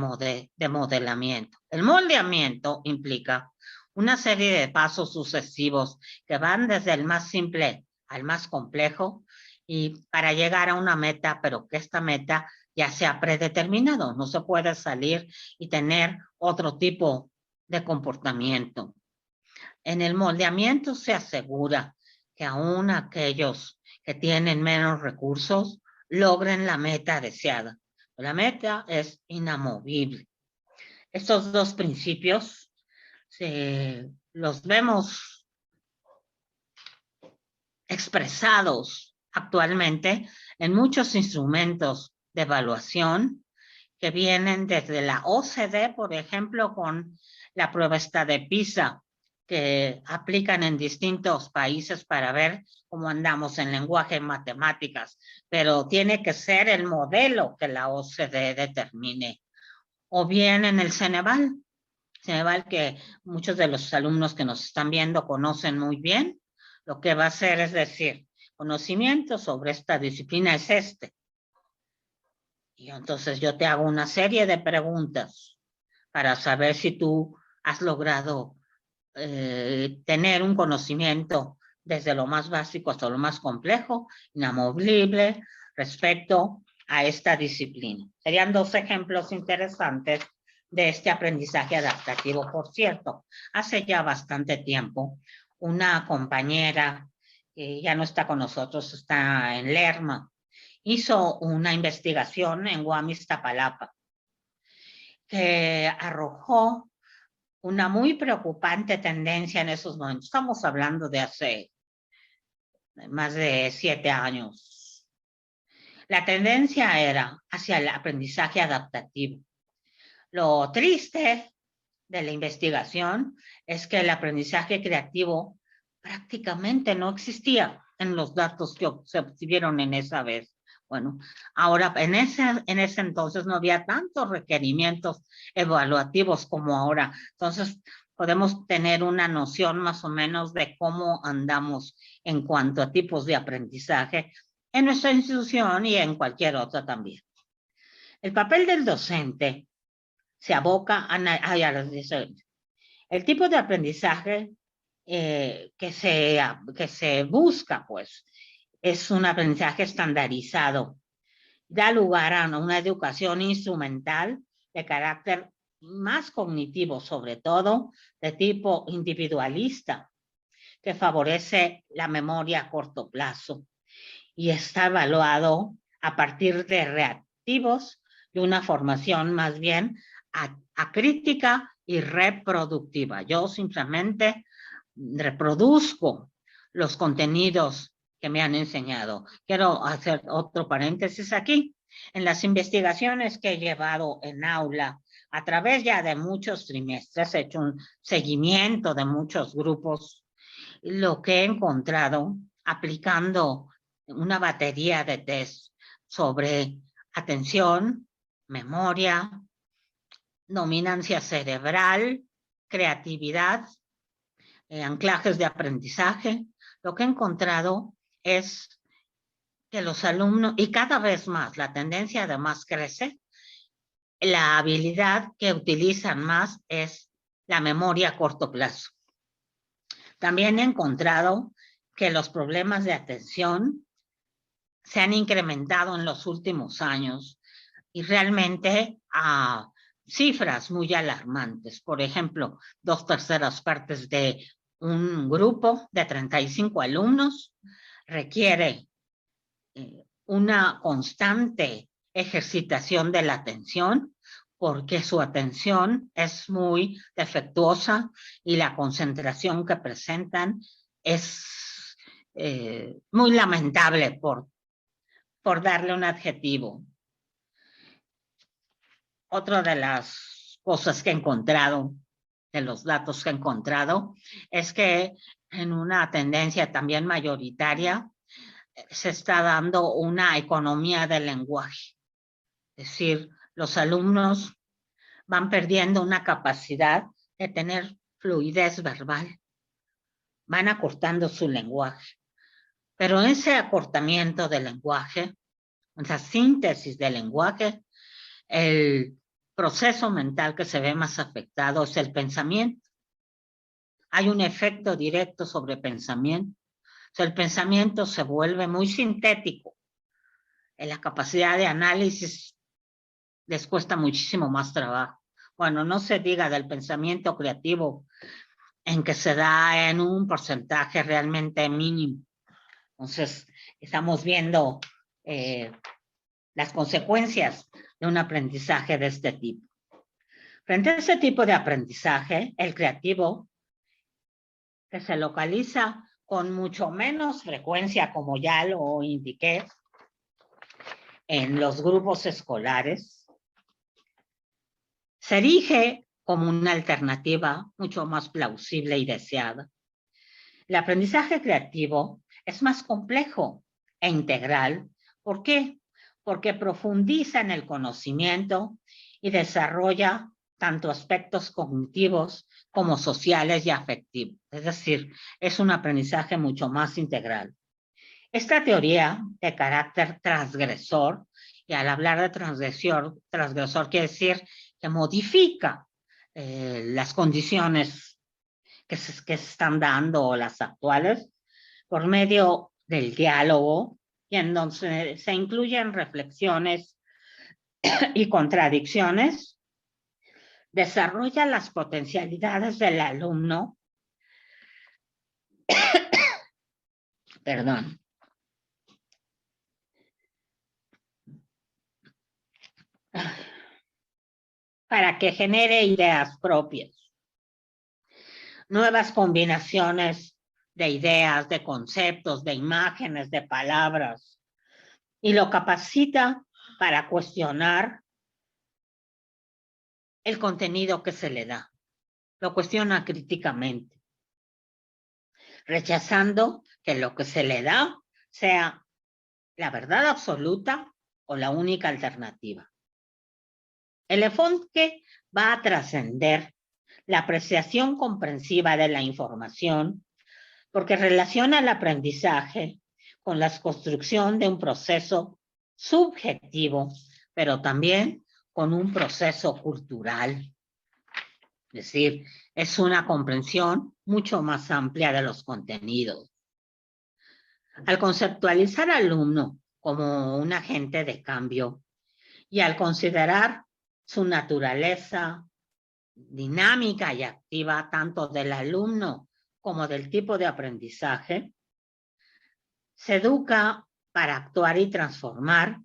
modelamiento. El moldeamiento implica una serie de pasos sucesivos que van desde el más simple al más complejo y para llegar a una meta, pero que esta meta ya sea predeterminado. No se puede salir y tener otro tipo de comportamiento. En el moldeamiento se asegura que aún aquellos que tienen menos recursos logren la meta deseada. La meta es inamovible. Estos dos principios los vemos expresados actualmente en muchos instrumentos de evaluación que vienen desde la OCDE, por ejemplo, con la prueba esta de PISA, que aplican en distintos países para ver cómo andamos en lenguaje y matemáticas, pero tiene que ser el modelo que la OCDE determine. O bien en el Ceneval, que muchos de los alumnos que nos están viendo conocen muy bien, lo que va a hacer es decir, conocimiento sobre esta disciplina es este. Y entonces yo te hago una serie de preguntas para saber si tú has logrado tener un conocimiento desde lo más básico hasta lo más complejo, inamovible, respecto a esta disciplina. Serían dos ejemplos interesantes de este aprendizaje adaptativo. Por cierto, hace ya bastante tiempo, una compañera que ya no está con nosotros, está en Lerma, hizo una investigación en Guam, Iztapalapa, que arrojó una muy preocupante tendencia en esos momentos. Estamos hablando de hace más de 7 años. La tendencia era hacia el aprendizaje adaptativo. Lo triste de la investigación es que el aprendizaje creativo prácticamente no existía en los datos que se obtuvieron en esa vez. Bueno, ahora en ese entonces no había tantos requerimientos evaluativos como ahora. Entonces podemos tener una noción más o menos de cómo andamos en cuanto a tipos de aprendizaje en nuestra institución y en cualquier otra también. El papel del docente se aboca el tipo de aprendizaje que se busca, pues, es un aprendizaje estandarizado. Da lugar a una educación instrumental de carácter más cognitivo, sobre todo de tipo individualista, que favorece la memoria a corto plazo y está evaluado a partir de reactivos de una formación más bien acrítica y reproductiva. Yo simplemente reproduzco los contenidos que me han enseñado. Quiero hacer otro paréntesis aquí. En las investigaciones que he llevado en aula, a través ya de muchos trimestres, he hecho un seguimiento de muchos grupos, lo que he encontrado aplicando una batería de test sobre atención, memoria, dominancia cerebral, creatividad, anclajes de aprendizaje. Lo que he encontrado es que los alumnos, y cada vez más, la tendencia además crece, la habilidad que utilizan más es la memoria a corto plazo. También he encontrado que los problemas de atención se han incrementado en los últimos años y realmente a cifras muy alarmantes. Por ejemplo, 2/3 de un grupo de 35 alumnos requiere una constante ejercitación de la atención porque su atención es muy defectuosa y la concentración que presentan es muy lamentable, por darle un adjetivo. Otra de las cosas que he encontrado, de los datos que he encontrado, es que en una tendencia también mayoritaria se está dando una economía del lenguaje. Es decir, los alumnos van perdiendo una capacidad de tener fluidez verbal, van acortando su lenguaje. Pero ese acortamiento del lenguaje, esa síntesis del lenguaje, el proceso mental que se ve más afectado es el pensamiento. Hay un efecto directo sobre pensamiento. O sea, el pensamiento se vuelve muy sintético. En la capacidad de análisis les cuesta muchísimo más trabajo. Bueno, no se diga del pensamiento creativo, en que se da en un porcentaje realmente mínimo. Entonces, estamos viendo las consecuencias de un aprendizaje de este tipo. Frente a ese tipo de aprendizaje, el creativo, que se localiza con mucho menos frecuencia, como ya lo indiqué, en los grupos escolares, se erige como una alternativa mucho más plausible y deseada. El aprendizaje creativo es más complejo e integral. ¿Por qué? Porque profundiza en el conocimiento y desarrolla tanto aspectos cognitivos como sociales y afectivos. Es decir, es un aprendizaje mucho más integral. Esta teoría de carácter transgresor, y al hablar de transgresor quiere decir que modifica las condiciones que se están dando o las actuales por medio del diálogo, y en donde se incluyen reflexiones y contradicciones, desarrolla las potencialidades del alumno, perdón, para que genere ideas propias, nuevas combinaciones de ideas, de conceptos, de imágenes, de palabras, y lo capacita para cuestionar el contenido que se le da. Lo cuestiona críticamente, rechazando que lo que se le da sea la verdad absoluta o la única alternativa. El enfoque va a trascender la apreciación comprensiva de la información porque relaciona el aprendizaje con la construcción de un proceso subjetivo, pero también con un proceso cultural. Es decir, es una comprensión mucho más amplia de los contenidos. Al conceptualizar al alumno como un agente de cambio y al considerar su naturaleza dinámica y activa tanto del alumno como del tipo de aprendizaje, se educa para actuar y transformar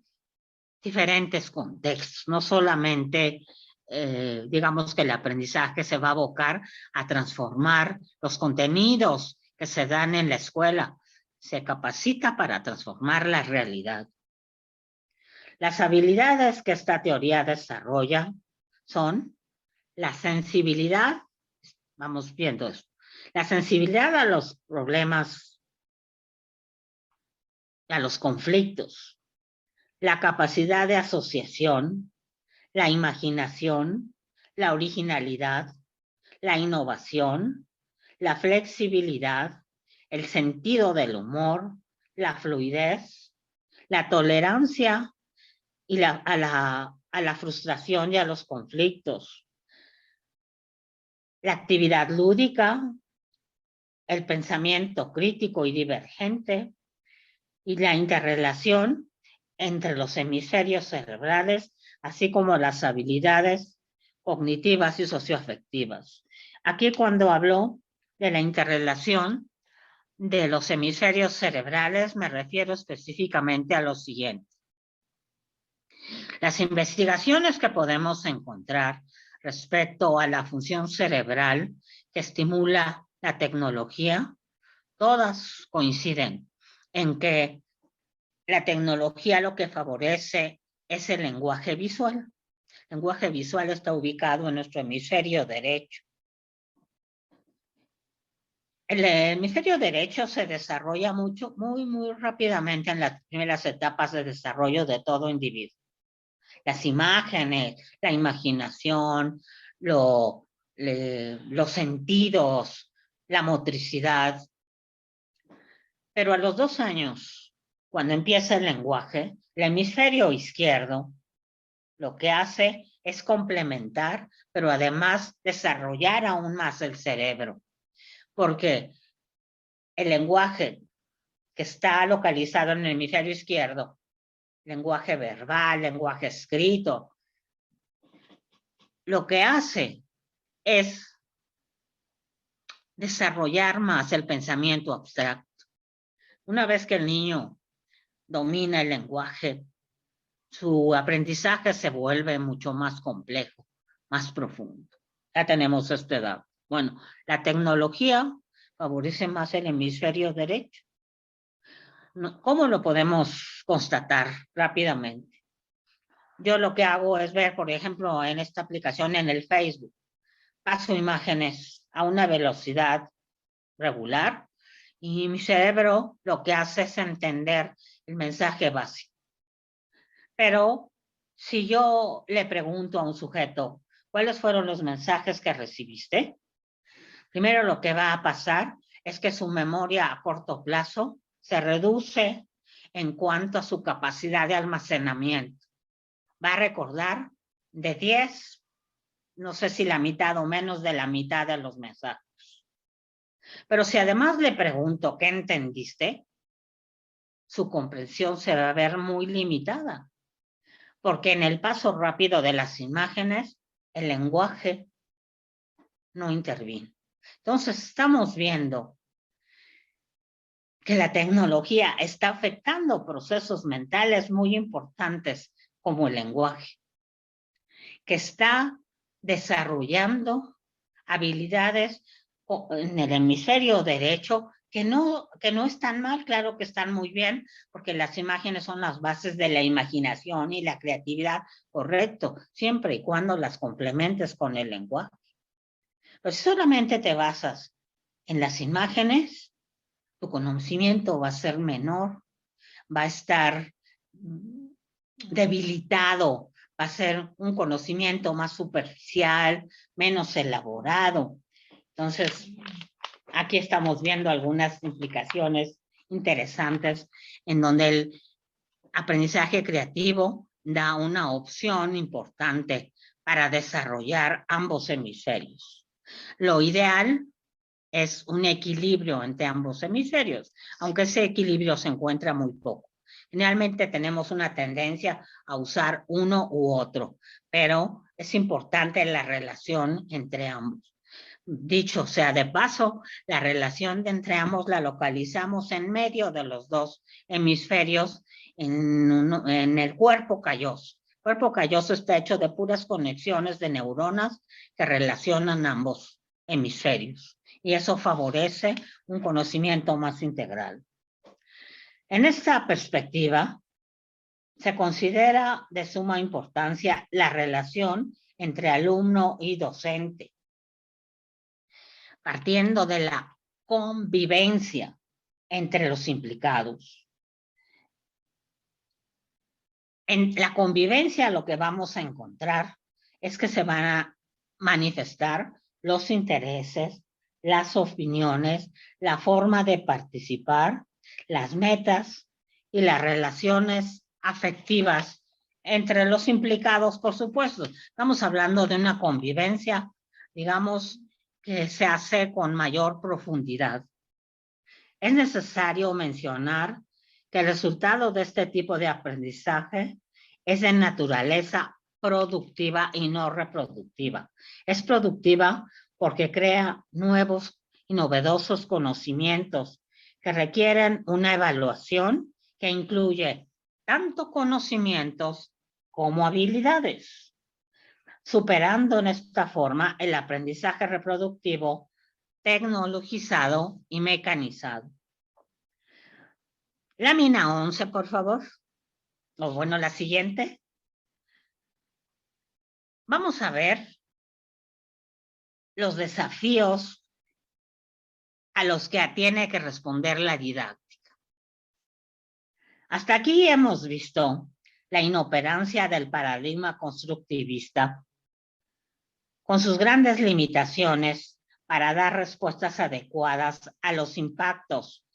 diferentes contextos, no solamente digamos que el aprendizaje se va a abocar a transformar los contenidos que se dan en la escuela, se capacita para transformar la realidad. Las habilidades que esta teoría desarrolla son la sensibilidad, vamos viendo esto, la sensibilidad a los problemas, a los conflictos, la capacidad de asociación, la imaginación, la originalidad, la innovación, la flexibilidad, el sentido del humor, la fluidez, la tolerancia y a la frustración y a los conflictos, la actividad lúdica, el pensamiento crítico y divergente y la interrelación entre los hemisferios cerebrales, así como las habilidades cognitivas y socioafectivas. Aquí cuando hablo de la interrelación de los hemisferios cerebrales, me refiero específicamente a lo siguiente. Las investigaciones que podemos encontrar respecto a la función cerebral que estimula la tecnología, todas coinciden en que la tecnología lo que favorece es el lenguaje visual. El lenguaje visual está ubicado en nuestro hemisferio derecho. El hemisferio derecho se desarrolla muy rápidamente en las primeras etapas de desarrollo de todo individuo. Las imágenes, la imaginación, los sentidos, la motricidad. Pero a los 2 años, cuando empieza el lenguaje, el hemisferio izquierdo lo que hace es complementar, pero además desarrollar aún más el cerebro. Porque el lenguaje que está localizado en el hemisferio izquierdo, lenguaje verbal, lenguaje escrito, lo que hace es desarrollar más el pensamiento abstracto. Una vez que el niño domina el lenguaje, su aprendizaje se vuelve mucho más complejo, más profundo. Ya tenemos esta edad. Bueno, la tecnología favorece más el hemisferio derecho. ¿Cómo lo podemos constatar rápidamente? Yo lo que hago es ver, por ejemplo, en esta aplicación en el Facebook, paso imágenes a una velocidad regular y mi cerebro lo que hace es entender el mensaje básico. Pero si yo le pregunto a un sujeto, ¿cuáles fueron los mensajes que recibiste? Primero lo que va a pasar es que su memoria a corto plazo se reduce en cuanto a su capacidad de almacenamiento. Va a recordar de 10, no sé si la mitad o menos de la mitad de los mensajes. Pero si además le pregunto, ¿qué entendiste? Su comprensión se va a ver muy limitada. Porque en el paso rápido de las imágenes, el lenguaje no interviene. Entonces, estamos viendo que la tecnología está afectando procesos mentales muy importantes como el lenguaje, que está desarrollando habilidades en el hemisferio derecho que no están mal, claro que están muy bien, porque las imágenes son las bases de la imaginación y la creatividad, correcto, siempre y cuando las complementes con el lenguaje. Pero si solamente te basas en las imágenes, tu conocimiento va a ser menor, va a estar debilitado, va a ser un conocimiento más superficial, menos elaborado. Entonces, aquí estamos viendo algunas implicaciones interesantes en donde el aprendizaje creativo da una opción importante para desarrollar ambos hemisferios. Lo ideal es un equilibrio entre ambos hemisferios, aunque ese equilibrio se encuentra muy poco. Generalmente tenemos una tendencia a usar uno u otro, pero es importante la relación entre ambos. Dicho sea de paso, la relación entre ambos la localizamos en medio de los dos hemisferios en el cuerpo calloso. El cuerpo calloso está hecho de puras conexiones de neuronas que relacionan ambos hemisferios y eso favorece un conocimiento más integral. En esta perspectiva, se considera de suma importancia la relación entre alumno y docente, partiendo de la convivencia entre los implicados. En la convivencia lo que vamos a encontrar es que se van a manifestar los intereses, las opiniones, la forma de participar, las metas y las relaciones afectivas entre los implicados, por supuesto. Estamos hablando de una convivencia, digamos, que se hace con mayor profundidad. Es necesario mencionar que el resultado de este tipo de aprendizaje es de naturaleza productiva y no reproductiva. Es productiva porque crea nuevos y novedosos conocimientos que requieren una evaluación que incluye tanto conocimientos como habilidades, superando en esta forma el aprendizaje reproductivo tecnologizado y mecanizado. Lámina 11, por favor. O bueno, la siguiente. Vamos a ver los desafíos a los que tiene que responder la didáctica. Hasta aquí hemos visto la inoperancia del paradigma constructivista con sus grandes limitaciones para dar respuestas adecuadas a los impactos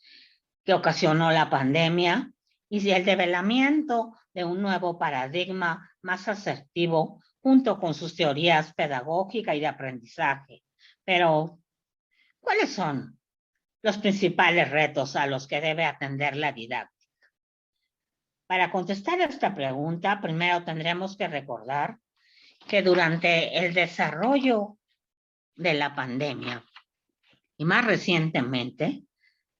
que ocasionó la pandemia y el develamiento de un nuevo paradigma más asertivo junto con sus teorías pedagógicas y de aprendizaje. Pero, ¿cuáles son los principales retos a los que debe atender la didáctica? Para contestar esta pregunta, primero tendremos que recordar que durante el desarrollo de la pandemia y más recientemente,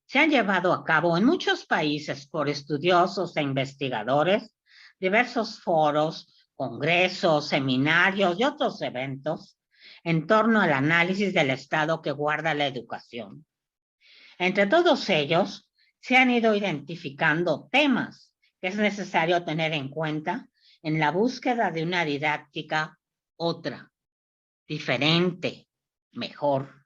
se han llevado a cabo en muchos países por estudiosos e investigadores diversos foros, congresos, seminarios y otros eventos en torno al análisis del estado que guarda la educación. Entre todos ellos, se han ido identificando temas que es necesario tener en cuenta en la búsqueda de una didáctica otra, diferente, mejor.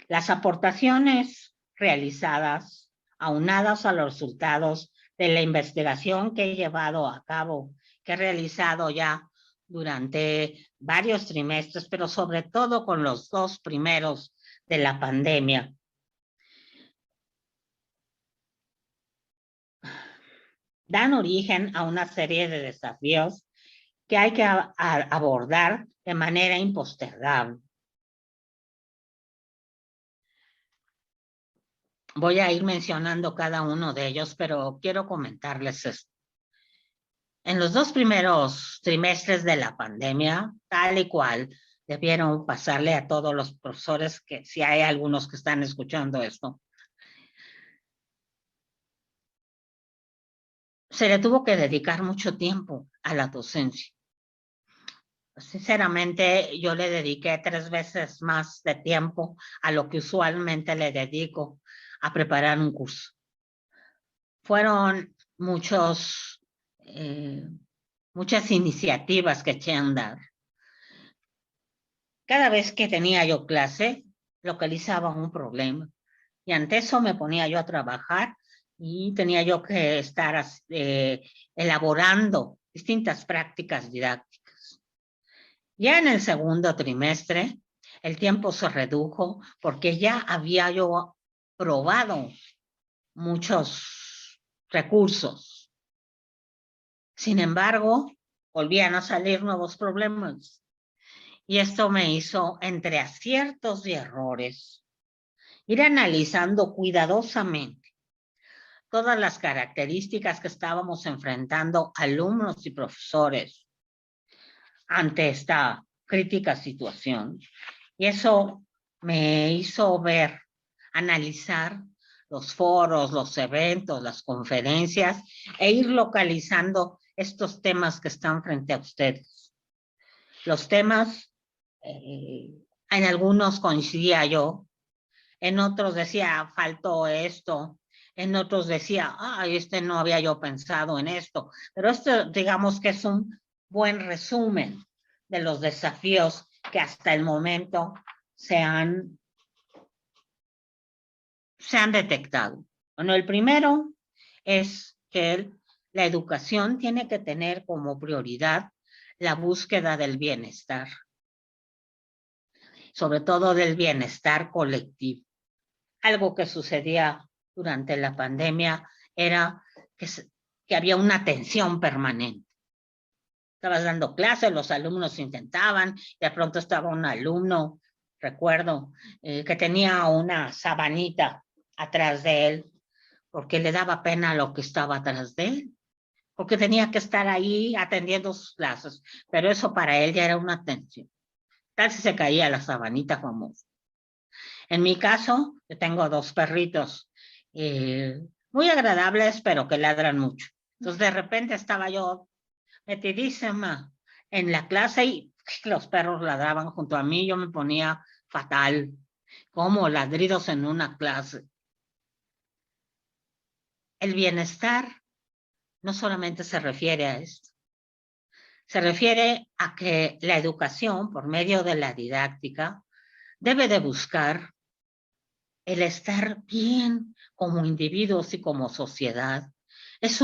Las aportaciones realizadas, aunadas a los resultados de la investigación que he llevado a cabo, que he realizado ya durante varios trimestres, pero sobre todo con los 2 primeros de la pandemia. Dan origen a una serie de desafíos que hay que abordar de manera impostergable. Voy a ir mencionando cada uno de ellos, pero quiero comentarles esto. En los 2 primeros trimestres de la pandemia, tal y cual debieron pasarle a todos los profesores, que si hay algunos que están escuchando esto, se le tuvo que dedicar mucho tiempo a la docencia. Sinceramente, yo le dediqué 3 veces más de tiempo a lo que usualmente le dedico a preparar un curso. Fueron muchas iniciativas que eché a andar. Cada vez que tenía yo clase, localizaba un problema. Y ante eso me ponía yo a trabajar y tenía yo que estar elaborando distintas prácticas didácticas. Ya en el segundo trimestre, el tiempo se redujo porque ya había yo probado muchos recursos. Sin embargo, volvían a salir nuevos problemas. Y esto me hizo, entre aciertos y errores, ir analizando cuidadosamente todas las características que estábamos enfrentando alumnos y profesores ante esta crítica situación. Y eso me hizo ver, analizar los foros, los eventos, las conferencias e ir localizando estos temas que están frente a ustedes. Los temas, en algunos coincidía yo, en otros decía, faltó esto, en otros decía, no había yo pensado en esto, pero esto digamos que es un buen resumen de los desafíos que hasta el momento se han detectado. Bueno, el primero es que la educación tiene que tener como prioridad la búsqueda del bienestar, sobre todo del bienestar colectivo. Algo que sucedía durante la pandemia era que había una tensión permanente. Estabas dando clases, los alumnos intentaban, de pronto estaba un alumno, recuerdo, que tenía una sabanita atrás de él, porque le daba pena lo que estaba atrás de él, porque tenía que estar ahí atendiendo sus clases, pero eso para él ya era una tensión. Tal si se caía la sabanita famosa. En mi caso, yo tengo 2 perritos muy agradables, pero que ladran mucho. Entonces, de repente estaba yo metidísima en la clase y los perros ladraban junto a mí. Yo me ponía fatal, como ladridos en una clase. El bienestar no solamente se refiere a esto. Se refiere a que la educación, por medio de la didáctica, debe de buscar el estar bien como individuos y como sociedad. Es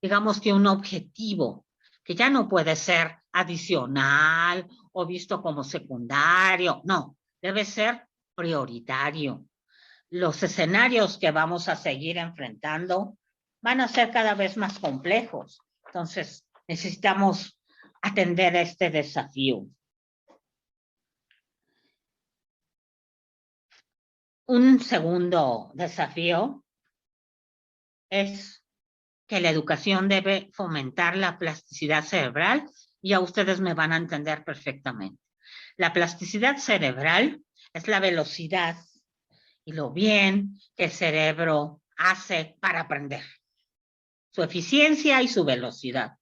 digamos que un objetivo que ya no puede ser adicional o visto como secundario. No, debe ser prioritario. Los escenarios que vamos a seguir enfrentando van a ser cada vez más complejos. Entonces, necesitamos atender este desafío. Un segundo desafío es que la educación debe fomentar la plasticidad cerebral, y a ustedes me van a entender perfectamente. La plasticidad cerebral es la velocidad y lo bien que el cerebro hace para aprender, su eficiencia y su velocidad.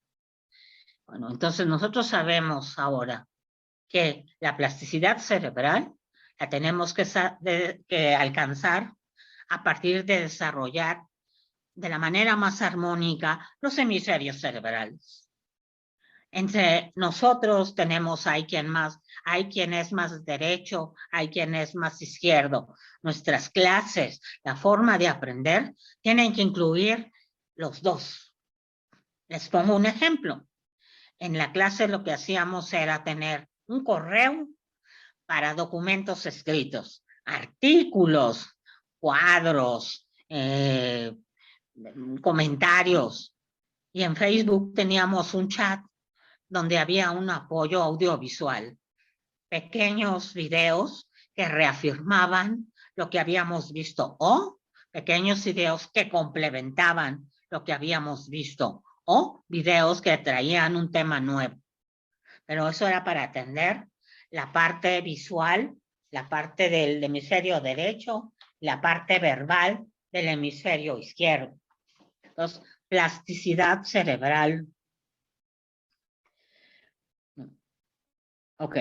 Bueno, entonces nosotros sabemos ahora que la plasticidad cerebral la tenemos que alcanzar a partir de desarrollar de la manera más armónica los hemisferios cerebrales. Entre nosotros hay quien es más derecho, hay quien es más izquierdo. Nuestras clases, la forma de aprender, tienen que incluir los dos. Les pongo un ejemplo. En la clase lo que hacíamos era tener un correo para documentos escritos, artículos, cuadros, comentarios. Y en Facebook teníamos un chat donde había un apoyo audiovisual, pequeños videos que reafirmaban lo que habíamos visto o pequeños videos que complementaban lo que habíamos visto o videos que traían un tema nuevo. Pero eso era para atender la parte visual, la parte del hemisferio derecho, la parte verbal del hemisferio izquierdo. Entonces, plasticidad cerebral. Ok.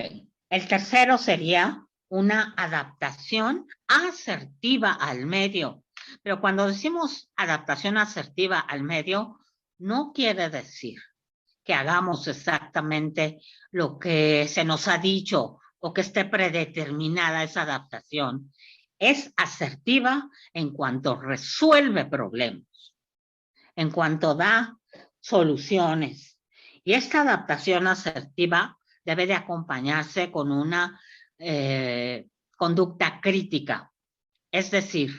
El tercero sería una adaptación asertiva al medio. Pero cuando decimos adaptación asertiva al medio, no quiere decir que hagamos exactamente lo que se nos ha dicho o que esté predeterminada esa adaptación. Es asertiva en cuanto resuelve problemas, en cuanto da soluciones. Y esta adaptación asertiva debe de acompañarse con una conducta crítica. Es decir,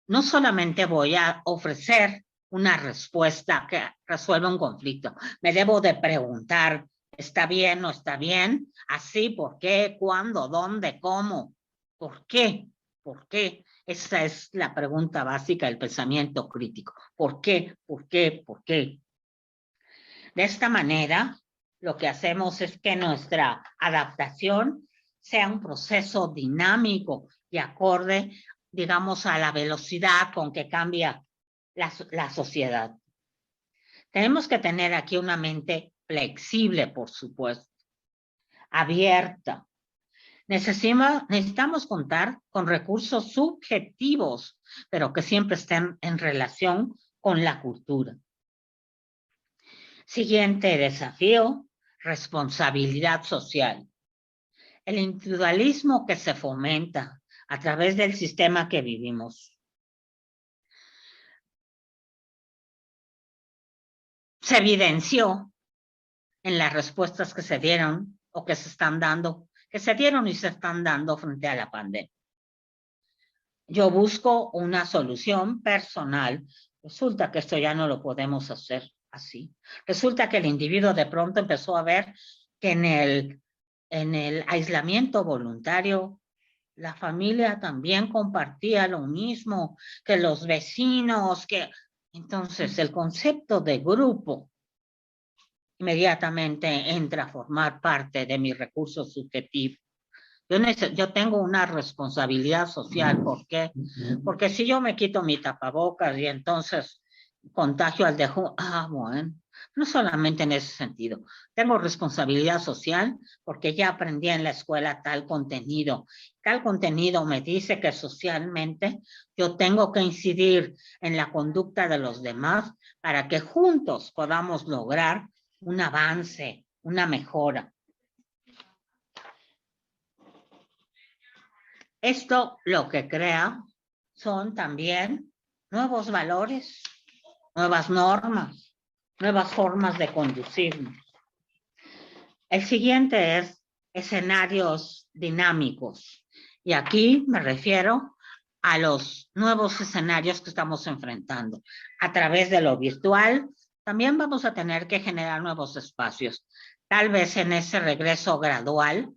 no solamente voy a ofrecer una respuesta que resuelva un conflicto, me debo de preguntar, ¿está bien o está bien? Así, ¿por qué? ¿Cuándo? ¿Dónde? ¿Cómo? ¿Por qué? ¿Por qué? Esa es la pregunta básica del pensamiento crítico. ¿Por qué? ¿Por qué? ¿Por qué? De esta manera, lo que hacemos es que nuestra adaptación sea un proceso dinámico y acorde, digamos, a la velocidad con que cambia la sociedad. Tenemos que tener aquí una mente flexible, por supuesto, abierta. Necesitamos contar con recursos subjetivos, pero que siempre estén en relación con la cultura. Siguiente desafío, responsabilidad social. El individualismo que se fomenta a través del sistema que vivimos. Se evidenció en las respuestas que se dieron o que se están dando, que se dieron y se están dando frente a la pandemia. Yo busco una solución personal. Resulta que esto ya no lo podemos hacer así. Resulta que el individuo de pronto empezó a ver que en el aislamiento voluntario, la familia también compartía lo mismo, que los vecinos, que entonces el concepto de grupo inmediatamente entra a formar parte de mi recurso subjetivo. Yo tengo una responsabilidad social. ¿Por qué? Porque si yo me quito mi tapabocas y entonces contagio al de... bueno, no solamente en ese sentido. Tengo responsabilidad social porque ya aprendí en la escuela tal contenido. Tal contenido me dice que socialmente yo tengo que incidir en la conducta de los demás para que juntos podamos lograr un avance, una mejora. Esto lo que crea son también nuevos valores, nuevas normas, nuevas formas de conducirnos. El siguiente es escenarios dinámicos. Y aquí me refiero a los nuevos escenarios que estamos enfrentando. A través de lo virtual, también vamos a tener que generar nuevos espacios. Tal vez en ese regreso gradual,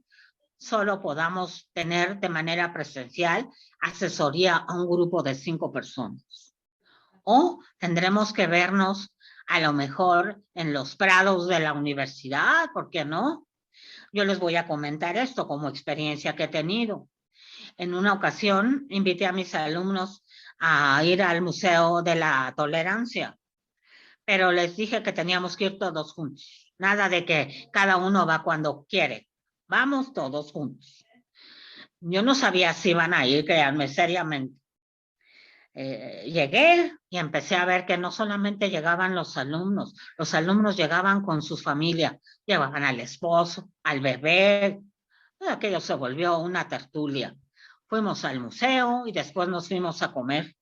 solo podamos tener de manera presencial asesoría a un grupo de 5 personas. O tendremos que vernos a lo mejor en los prados de la universidad, ¿por qué no? Yo les voy a comentar esto como experiencia que he tenido. En una ocasión invité a mis alumnos a ir al Museo de la Tolerancia, pero les dije que teníamos que ir todos juntos. Nada de que cada uno va cuando quiere. Vamos todos juntos. Yo no sabía si iban a ir, créanme, seriamente. Llegué y empecé a ver que no solamente llegaban los alumnos llegaban con sus familias, llevaban al esposo, al bebé. Aquello se volvió una tertulia. Fuimos al museo y después nos fuimos a comer.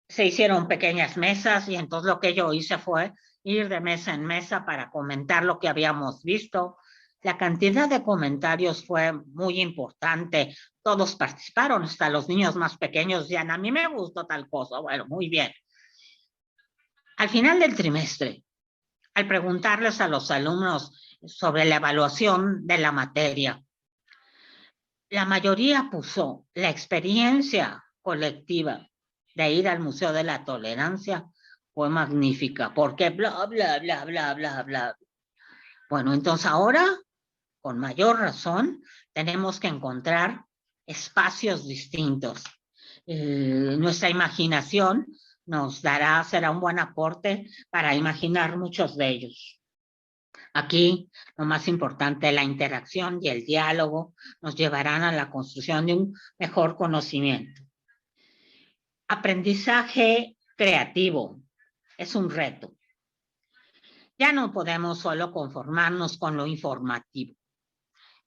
Se hicieron pequeñas mesas y entonces lo que yo hice fue ir de mesa en mesa para comentar lo que habíamos visto. La cantidad de comentarios fue muy importante. Todos participaron, hasta los niños más pequeños decían, a mí me gustó tal cosa. Bueno, muy bien. Al final del trimestre, al preguntarles a los alumnos sobre la evaluación de la materia, la mayoría puso la experiencia colectiva de ir al Museo de la Tolerancia fue magnífica, porque bla, bla, bla, bla, bla, bla. Bueno, entonces ahora, con mayor razón, tenemos que encontrar espacios distintos. Nuestra imaginación será un buen aporte para imaginar muchos de ellos. Aquí, lo más importante, la interacción y el diálogo nos llevarán a la construcción de un mejor conocimiento. Aprendizaje creativo es un reto. Ya no podemos solo conformarnos con lo informativo,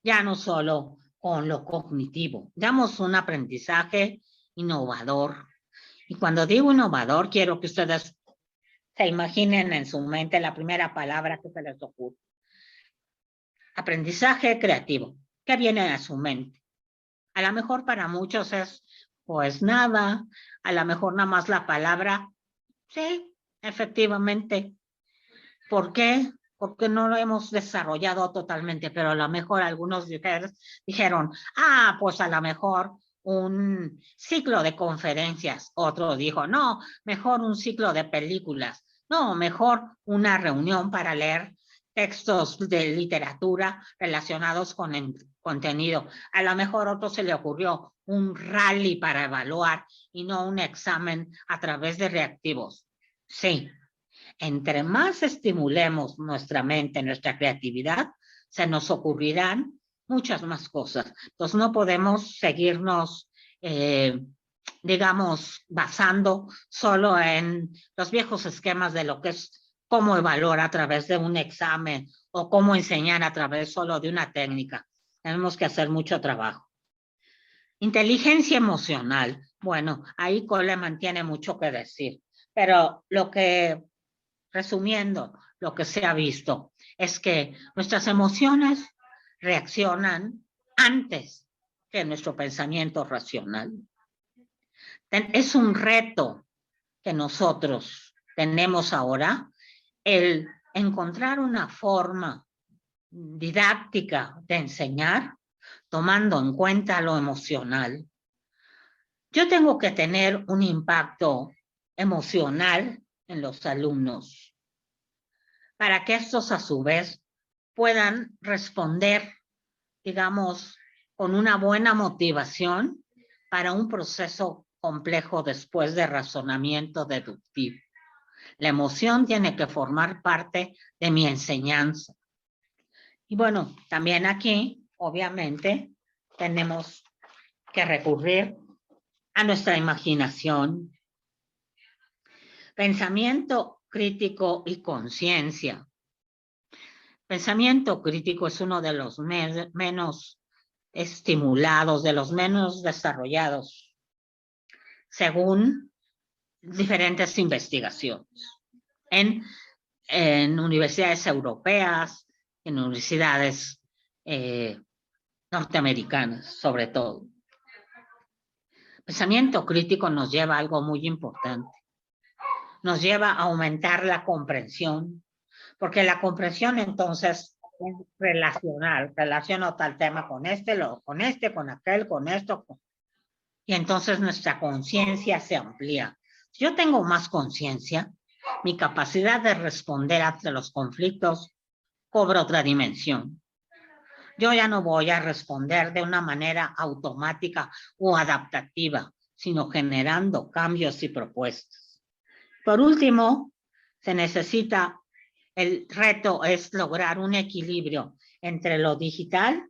ya no solo con lo cognitivo. Damos un aprendizaje innovador. Y cuando digo innovador, quiero que ustedes se imaginen en su mente la primera palabra que se les ocurre. Aprendizaje creativo. ¿Qué viene a su mente? A lo mejor para muchos es, pues nada, a lo mejor nada más la palabra, sí, efectivamente. ¿Por qué? Porque no lo hemos desarrollado totalmente, pero a lo mejor algunos de ustedes dijeron, pues a lo mejor un ciclo de conferencias. Otro dijo, no, mejor un ciclo de películas. No, mejor una reunión para leer textos de literatura relacionados con el contenido. A lo mejor a otro se le ocurrió un rally para evaluar y no un examen a través de reactivos. Sí. Entre más estimulemos nuestra mente, nuestra creatividad, se nos ocurrirán muchas más cosas. Entonces no podemos seguirnos, digamos, basando solo en los viejos esquemas de lo que es cómo evaluar a través de un examen o cómo enseñar a través solo de una técnica. Tenemos que hacer mucho trabajo. Inteligencia emocional. Bueno, ahí Coleman tiene mucho que decir, pero resumiendo, lo que se ha visto es que nuestras emociones reaccionan antes que nuestro pensamiento racional. Es un reto que nosotros tenemos ahora, el encontrar una forma didáctica de enseñar, tomando en cuenta lo emocional. Yo tengo que tener un impacto emocional en los alumnos, para que estos a su vez puedan responder, digamos, con una buena motivación para un proceso complejo después de razonamiento deductivo. La emoción tiene que formar parte de mi enseñanza. Y bueno, también aquí, obviamente, tenemos que recurrir a nuestra imaginación, pensamiento crítico y conciencia. Pensamiento crítico es uno de los menos estimulados, de los menos desarrollados, según diferentes investigaciones en universidades europeas, en universidades norteamericanas, sobre todo. Pensamiento crítico nos lleva a algo muy importante. Nos lleva a aumentar la comprensión, porque la comprensión entonces es relacional, relaciono tal tema con con aquel, con esto, y entonces nuestra conciencia se amplía. Si yo tengo más conciencia, mi capacidad de responder ante los conflictos cobra otra dimensión. Yo ya no voy a responder de una manera automática o adaptativa, sino generando cambios y propuestas. Por último, el reto es lograr un equilibrio entre lo digital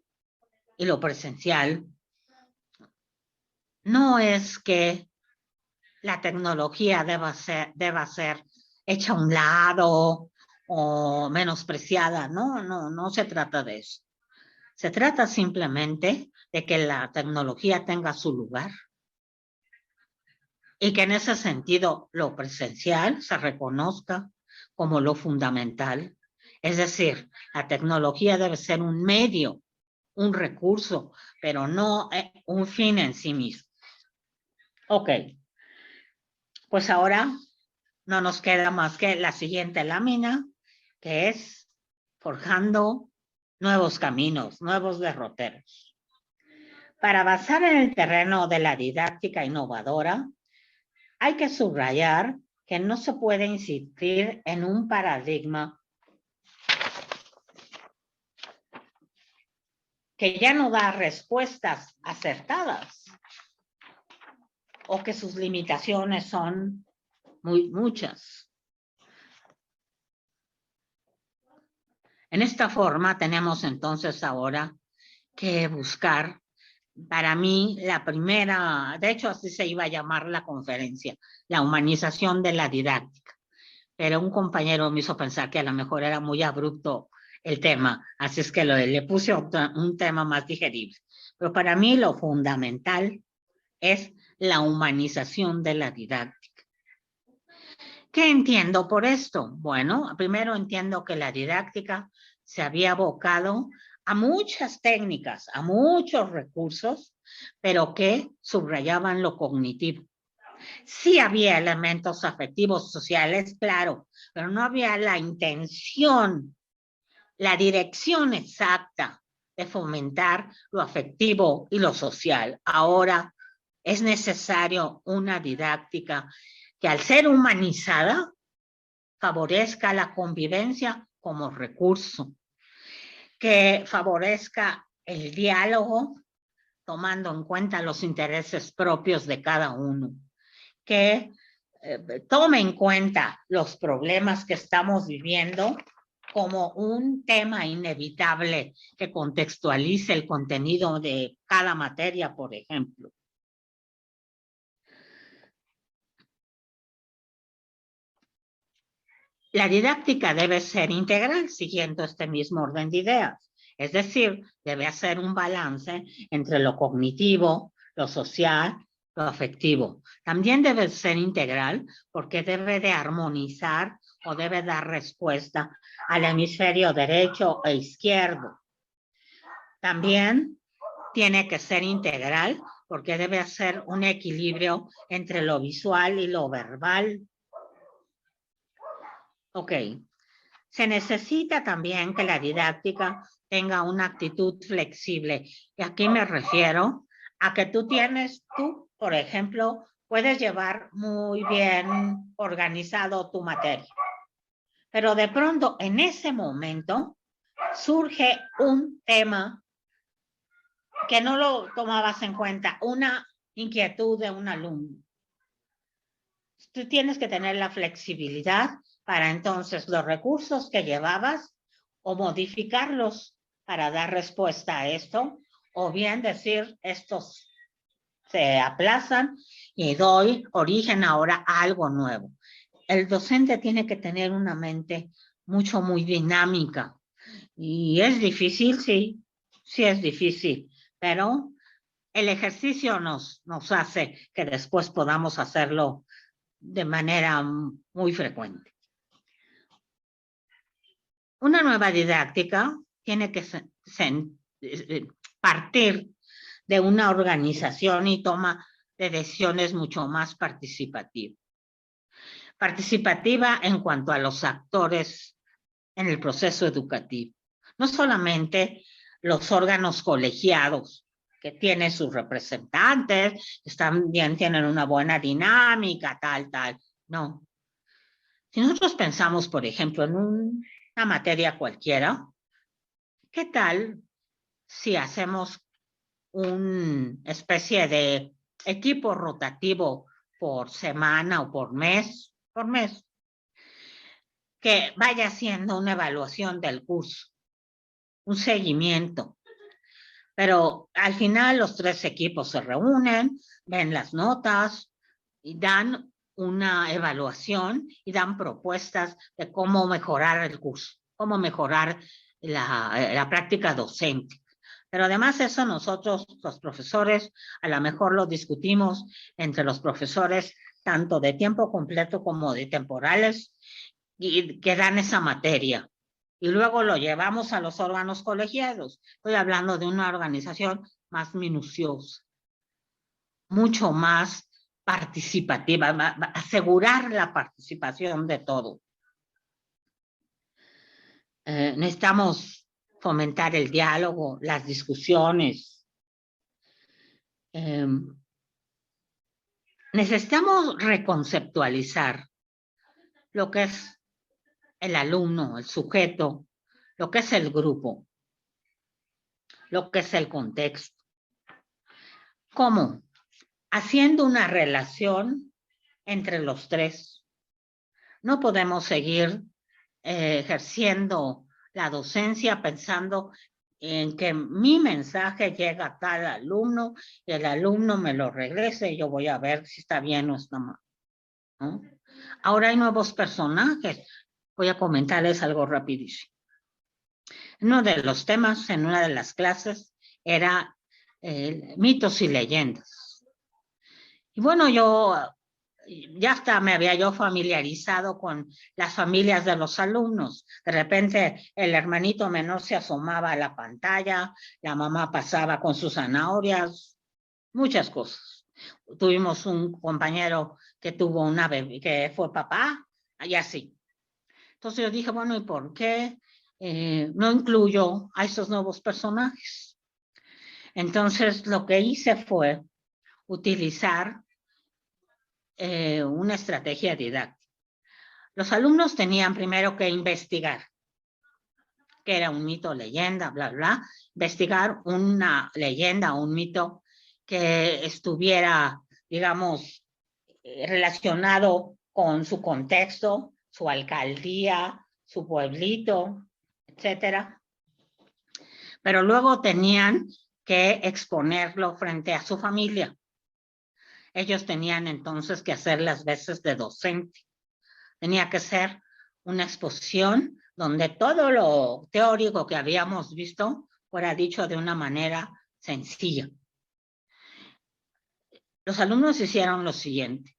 y lo presencial. No es que la tecnología deba ser hecha a un lado o menospreciada. No se trata de eso. Se trata simplemente de que la tecnología tenga su lugar y que en ese sentido lo presencial se reconozca como lo fundamental. Es decir, la tecnología debe ser un medio, un recurso, pero no un fin en sí mismo. Ok, pues ahora no nos queda más que la siguiente lámina, que es forjando nuevos caminos, nuevos derroteros. Para avanzar en el terreno de la didáctica innovadora, hay que subrayar que no se puede insistir en un paradigma que ya no da respuestas acertadas o que sus limitaciones son muchas. En esta forma tenemos entonces ahora que buscar, para mí, la primera, de hecho así se iba a llamar la conferencia, la humanización de la didáctica. Pero un compañero me hizo pensar que a lo mejor era muy abrupto el tema, así es que le puse un tema más digerible. Pero para mí lo fundamental es la humanización de la didáctica. ¿Qué entiendo por esto? Bueno, primero entiendo que la didáctica se había abocado a muchas técnicas, a muchos recursos, pero que subrayaban lo cognitivo. Sí había elementos afectivos sociales, claro, pero no había la intención, la dirección exacta de fomentar lo afectivo y lo social. Ahora es necesario una didáctica que, al ser humanizada, favorezca la convivencia como recurso, que favorezca el diálogo tomando en cuenta los intereses propios de cada uno, que tome en cuenta los problemas que estamos viviendo como un tema inevitable, que contextualice el contenido de cada materia, por ejemplo. La didáctica debe ser integral, siguiendo este mismo orden de ideas. Es decir, debe hacer un balance entre lo cognitivo, lo social, lo afectivo. También debe ser integral porque debe de armonizar o debe dar respuesta al hemisferio derecho e izquierdo. También tiene que ser integral porque debe hacer un equilibrio entre lo visual y lo verbal. Ok. Se necesita también que la didáctica tenga una actitud flexible. Y aquí me refiero a que tú, por ejemplo, puedes llevar muy bien organizado tu materia. Pero de pronto, en ese momento, surge un tema que no lo tomabas en cuenta, una inquietud de un alumno. Tú tienes que tener la flexibilidad para entonces los recursos que llevabas o modificarlos para dar respuesta a esto, o bien decir, estos se aplazan y doy origen ahora a algo nuevo. El docente tiene que tener una mente muy dinámica. Y es difícil, sí es difícil, pero el ejercicio nos hace que después podamos hacerlo de manera muy frecuente. Una nueva didáctica tiene que partir de una organización y toma de decisiones mucho más participativa. Participativa en cuanto a los actores en el proceso educativo. No solamente los órganos colegiados, que tienen sus representantes, también tienen una buena dinámica, tal. No. Si nosotros pensamos, por ejemplo, en una materia cualquiera, ¿qué tal si hacemos una especie de equipo rotativo por semana o por mes, que vaya haciendo una evaluación del curso, un seguimiento? Pero al final los 3 equipos se reúnen, ven las notas y dan una evaluación y dan propuestas de cómo mejorar el curso, cómo mejorar la práctica docente. Pero además eso nosotros, los profesores, a lo mejor lo discutimos entre los profesores, tanto de tiempo completo como de temporales, y que dan esa materia. Y luego lo llevamos a los órganos colegiados. Estoy hablando de una organización más minuciosa, mucho más participativa, asegurar la participación de todo. Necesitamos fomentar el diálogo, las discusiones. Necesitamos reconceptualizar lo que es el alumno, el sujeto, lo que es el grupo, lo que es el contexto. ¿Cómo? Haciendo una relación entre los 3. No podemos seguir ejerciendo la docencia pensando en que mi mensaje llega a tal alumno y el alumno me lo regrese y yo voy a ver si está bien o está mal, ¿no? Ahora hay nuevos personajes. Voy a comentarles algo rapidísimo. Uno de los temas en una de las clases era mitos y leyendas. Y bueno, yo ya hasta me había yo familiarizado con las familias de los alumnos. De repente el hermanito menor se asomaba a la pantalla, la mamá pasaba con sus zanahorias, muchas cosas. Tuvimos un compañero que tuvo una bebé, que fue papá, y así. Entonces yo dije, bueno, ¿y por qué no incluyo a esos nuevos personajes? Entonces lo que hice fue utilizar una estrategia didáctica. Los alumnos tenían primero que investigar qué era un mito, leyenda, bla, bla, investigar una leyenda o un mito que estuviera, digamos, relacionado con su contexto, su alcaldía, su pueblito, etcétera. Pero luego tenían que exponerlo frente a su familia. Ellos tenían entonces que hacer las veces de docente. Tenía que ser una exposición donde todo lo teórico que habíamos visto fuera dicho de una manera sencilla. Los alumnos hicieron lo siguiente.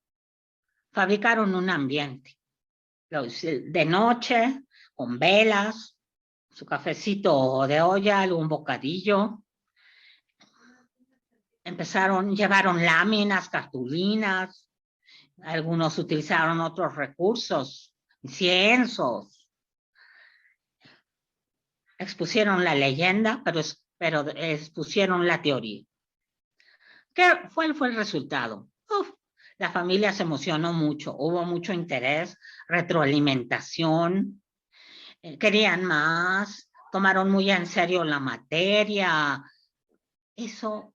Fabricaron un ambiente. De noche, con velas, su cafecito de olla, algún bocadillo. Llevaron láminas, cartulinas. Algunos utilizaron otros recursos, inciensos. Expusieron la leyenda, pero expusieron la teoría. ¿Cuál fue el resultado? La familia se emocionó mucho, hubo mucho interés, retroalimentación, querían más, tomaron muy en serio la materia. Eso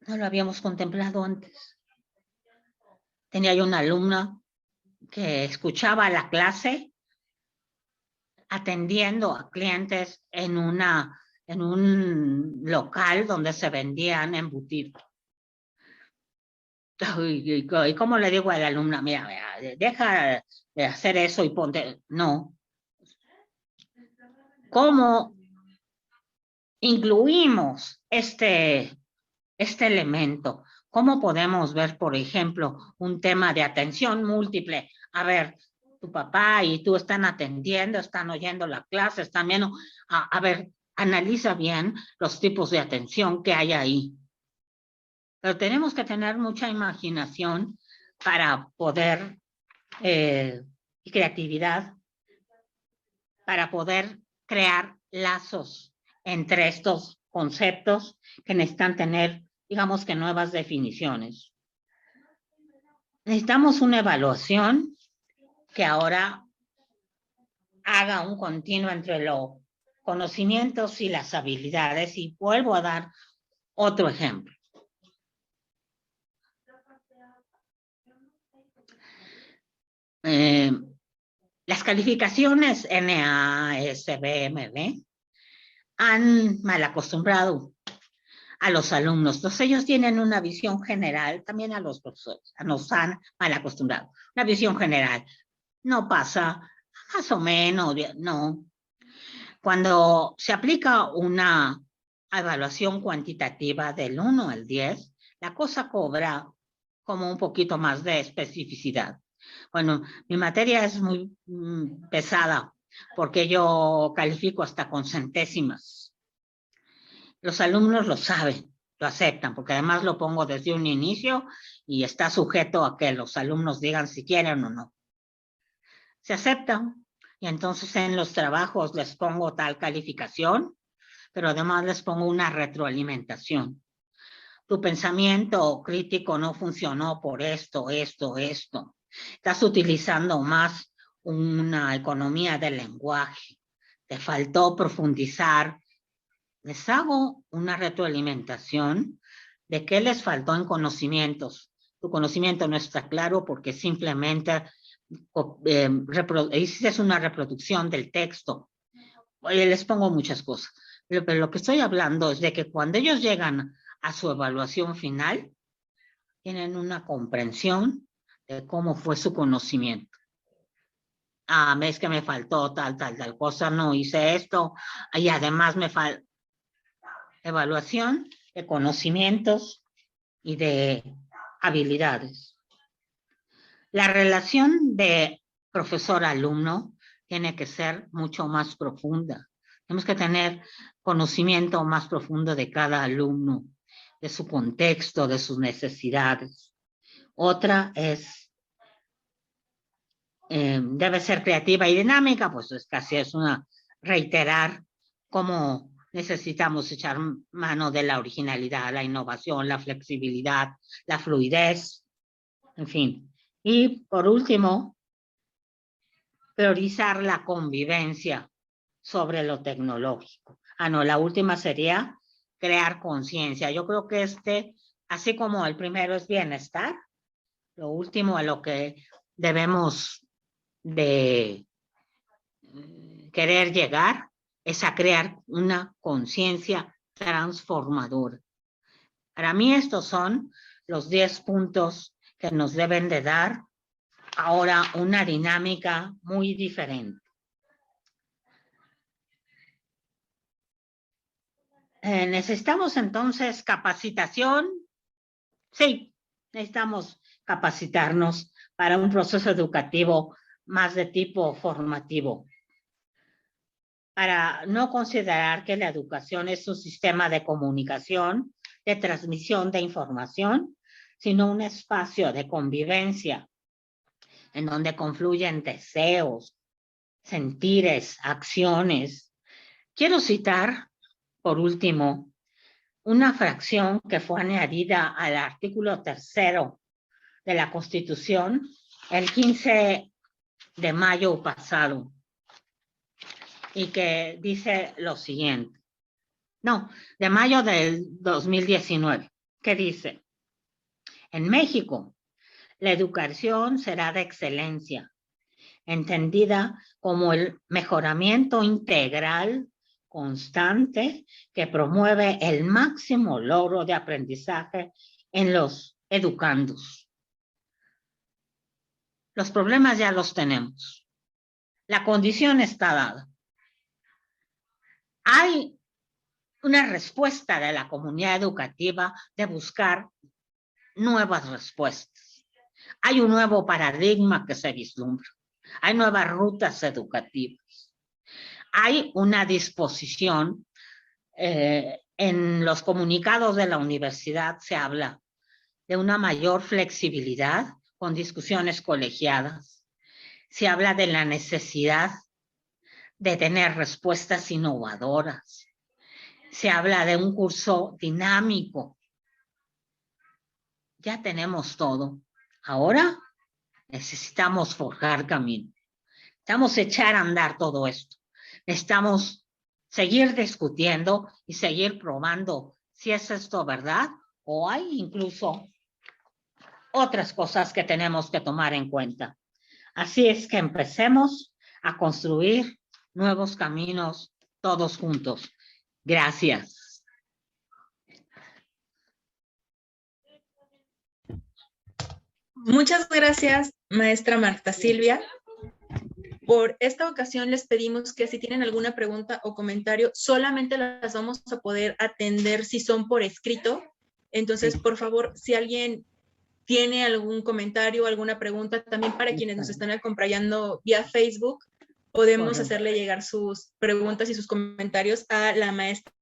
no lo habíamos contemplado antes. Tenía yo una alumna que escuchaba la clase atendiendo a clientes en un local donde se vendían embutidos. ¿Y cómo le digo a la alumna? Mira, deja de hacer eso y ponte... No. ¿Cómo incluimos este elemento? ¿Cómo podemos ver, por ejemplo, un tema de atención múltiple? A ver, tu papá y tú están atendiendo, están oyendo la clase, están viendo... A ver, analiza bien los tipos de atención que hay ahí. Pero tenemos que tener mucha imaginación para poder, y creatividad, para poder crear lazos entre estos conceptos que necesitan tener, digamos que nuevas definiciones. Necesitamos una evaluación que ahora haga un continuo entre los conocimientos y las habilidades, y vuelvo a dar otro ejemplo. Las calificaciones NASBMB han mal acostumbrado a los alumnos. Entonces ellos tienen una visión general, también a los profesores, nos han mal acostumbrado. Una visión general. No pasa, más o menos, no. Cuando se aplica una evaluación cuantitativa del 1 al 10, la cosa cobra como un poquito más de especificidad. Bueno, mi materia es muy pesada porque yo califico hasta con centésimas. Los alumnos lo saben, lo aceptan, porque además lo pongo desde un inicio y está sujeto a que los alumnos digan si quieren o no. Se aceptan y entonces en los trabajos les pongo tal calificación, pero además les pongo una retroalimentación. Tu pensamiento crítico no funcionó por esto. Estás utilizando más una economía del lenguaje. Te faltó profundizar. Les hago una retroalimentación de qué les faltó en conocimientos. Tu conocimiento no está claro porque simplemente hiciste una reproducción del texto. les pongo muchas cosas, pero lo que estoy hablando es de que cuando ellos llegan a su evaluación final, tienen una comprensión de cómo fue su conocimiento. Ah, es que me faltó tal cosa, no hice esto, y además me falta evaluación de conocimientos y de habilidades. La relación de profesor-alumno tiene que ser mucho más profunda. Tenemos que tener conocimiento más profundo de cada alumno, de su contexto, de sus necesidades. Otra es, debe ser creativa y dinámica, pues es casi es una reiterar cómo necesitamos echar mano de la originalidad, la innovación, la flexibilidad, la fluidez, en fin. Y por último, priorizar la convivencia sobre lo tecnológico. Ah, no, la última sería crear conciencia. Yo creo que así como el primero es bienestar, lo último a lo que debemos de querer llegar es a crear una conciencia transformadora. Para mí estos son los 10 puntos que nos deben de dar ahora una dinámica muy diferente. ¿Necesitamos entonces capacitación? Sí, necesitamos capacitarnos para un proceso educativo más de tipo formativo. Para no considerar que la educación es un sistema de comunicación, de transmisión de información, sino un espacio de convivencia en donde confluyen deseos, sentires, acciones. Quiero citar, por último, una fracción que fue añadida al artículo 3º de la Constitución el 15 de mayo pasado y que dice lo siguiente. No, de mayo del 2019, que dice: en México, la educación será de excelencia, entendida como el mejoramiento integral constante que promueve el máximo logro de aprendizaje en los educandos. Los problemas ya los tenemos. La condición está dada. Hay una respuesta de la comunidad educativa de buscar nuevas respuestas. Hay un nuevo paradigma que se vislumbra. Hay nuevas rutas educativas. Hay una disposición, en los comunicados de la universidad se habla de una mayor flexibilidad con discusiones colegiadas. Se habla de la necesidad de tener respuestas innovadoras. Se habla de un curso dinámico. Ya tenemos todo. Ahora necesitamos forjar camino. Necesitamos echar a andar todo esto. Necesitamos seguir discutiendo y seguir probando si es esto verdad o hay incluso otras cosas que tenemos que tomar en cuenta. Así es que empecemos a construir nuevos caminos todos juntos. Gracias. Muchas gracias, maestra Marta Silvia. Por esta ocasión les pedimos que si tienen alguna pregunta o comentario, solamente las vamos a poder atender si son por escrito. Entonces, por favor, si alguien tiene algún comentario, alguna pregunta, también para quienes nos están acompañando vía Facebook, podemos hacerle llegar sus preguntas y sus comentarios a la maestra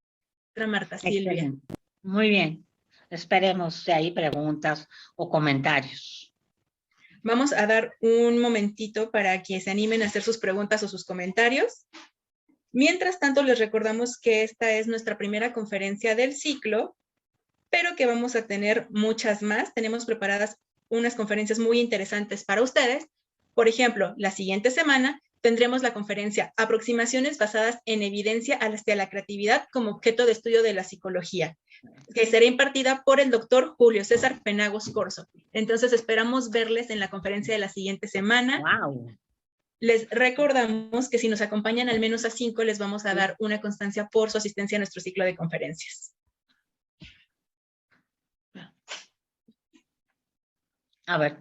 Marta Silvia. Excelente. Muy bien. Esperemos si hay preguntas o comentarios. Vamos a dar un momentito para que se animen a hacer sus preguntas o sus comentarios. Mientras tanto, les recordamos que esta es nuestra primera conferencia del ciclo, pero que vamos a tener muchas más. Tenemos preparadas unas conferencias muy interesantes para ustedes. Por ejemplo, la siguiente semana tendremos la conferencia Aproximaciones basadas en evidencia hacia la creatividad como objeto de estudio de la psicología, que será impartida por el doctor Julio César Penagos Corzo. Entonces esperamos verles en la conferencia de la siguiente semana. Wow. Les recordamos que si nos acompañan al menos a 5, les vamos a dar una constancia por su asistencia a nuestro ciclo de conferencias. A ver.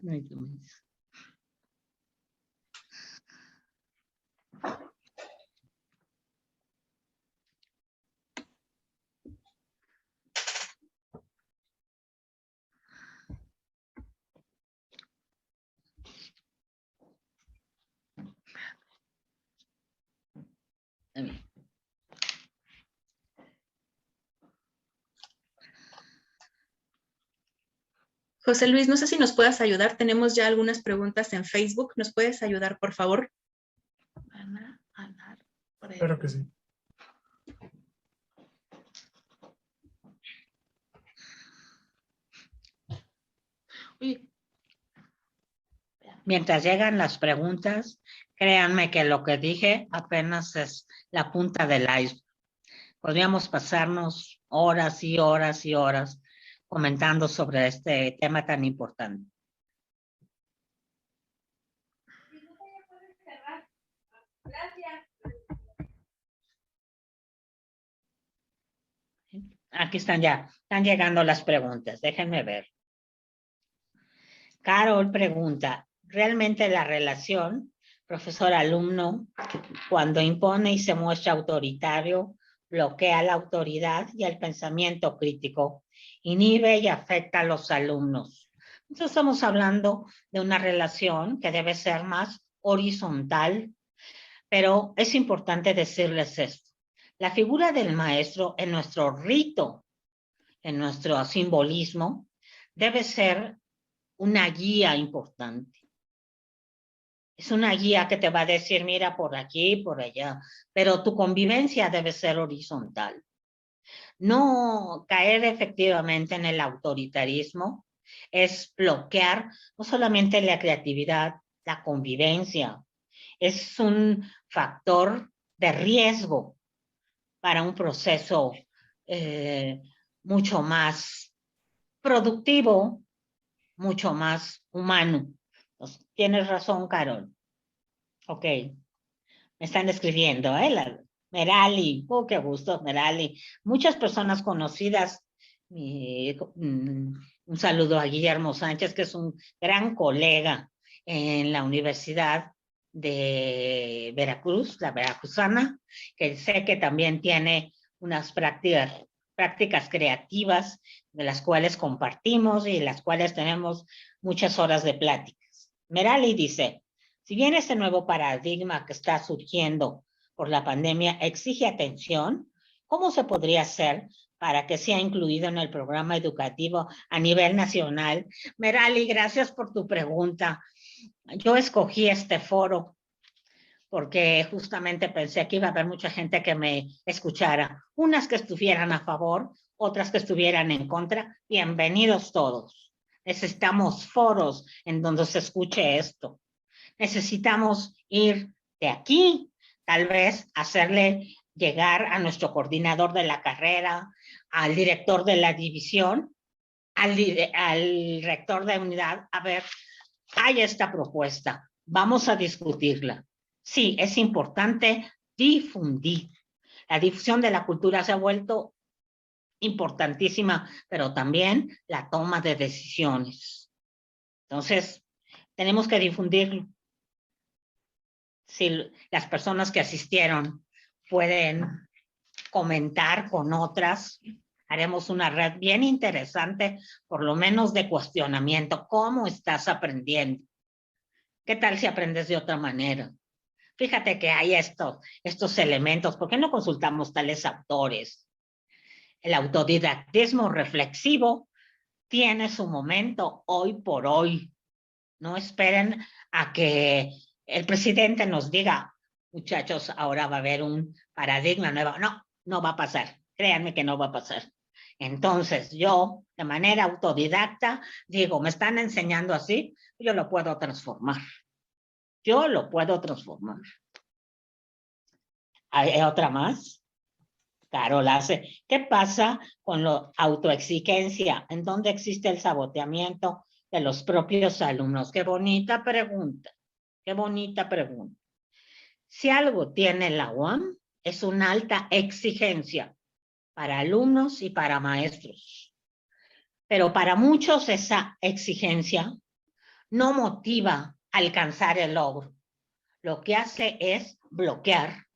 José Luis, no sé si nos puedas ayudar. Tenemos ya algunas preguntas en Facebook. ¿Nos puedes ayudar, por favor? Ana, Claro que sí. Oye, Mientras llegan las preguntas, créanme que lo que dije apenas es la punta del iceberg. Podríamos pasarnos horas y horas y horas comentando sobre este tema tan importante. Aquí están ya, están llegando las preguntas, déjenme ver. Carol pregunta, ¿realmente la relación profesor-alumno, cuando impone y se muestra autoritario, bloquea la autoridad y el pensamiento crítico, inhibe y afecta a los alumnos? Entonces estamos hablando de una relación que debe ser más horizontal, pero es importante decirles esto. La figura del maestro en nuestro rito, en nuestro simbolismo, debe ser una guía importante. Es una guía que te va a decir, mira, por aquí, por allá, pero tu convivencia debe ser horizontal. No caer efectivamente en el autoritarismo es bloquear no solamente la creatividad, la convivencia. Es un factor de riesgo para un proceso mucho más productivo, mucho más humano. Entonces, tienes razón, Carol. Ok. Me están escribiendo, Merali. Oh, qué gusto, Merali. Muchas personas conocidas. Un saludo a Guillermo Sánchez, que es un gran colega en la Universidad de Veracruz, la veracruzana, que sé que también tiene unas prácticas creativas de las cuales compartimos y de las cuales tenemos muchas horas de pláticas. Merali dice, si bien este nuevo paradigma que está surgiendo por la pandemia exige atención, ¿cómo se podría hacer para que sea incluido en el programa educativo a nivel nacional? Merali, gracias por tu pregunta. Yo escogí este foro porque justamente pensé que iba a haber mucha gente que me escuchara, unas que estuvieran a favor, otras que estuvieran en contra. Bienvenidos todos. Necesitamos foros en donde se escuche esto. Necesitamos ir de aquí, tal vez hacerle llegar a nuestro coordinador de la carrera, al director de la división, al rector de unidad, a ver, hay esta propuesta, vamos a discutirla. Sí, es importante difundir. La difusión de la cultura se ha vuelto importantísima, pero también la toma de decisiones. Entonces, tenemos que difundirlo. Si las personas que asistieron pueden comentar con otras, haremos una red bien interesante, por lo menos de cuestionamiento. ¿Cómo estás aprendiendo? ¿Qué tal si aprendes de otra manera? Fíjate que hay estos elementos. ¿Por qué no consultamos tales autores? El autodidactismo reflexivo tiene su momento hoy por hoy. No esperen a que el presidente nos diga, muchachos, ahora va a haber un paradigma nuevo. No, no va a pasar. Créanme que no va a pasar. Entonces, yo, de manera autodidacta, digo, me están enseñando así, yo lo puedo transformar. Yo lo puedo transformar. ¿Hay otra más? Carol hace, ¿qué pasa con la autoexigencia? ¿En dónde existe el saboteamiento de los propios alumnos? Qué bonita pregunta. Qué bonita pregunta. Si algo tiene la UAM, es una alta exigencia para alumnos y para maestros. Pero para muchos esa exigencia no motiva a alcanzar el logro. Lo que hace es bloquear.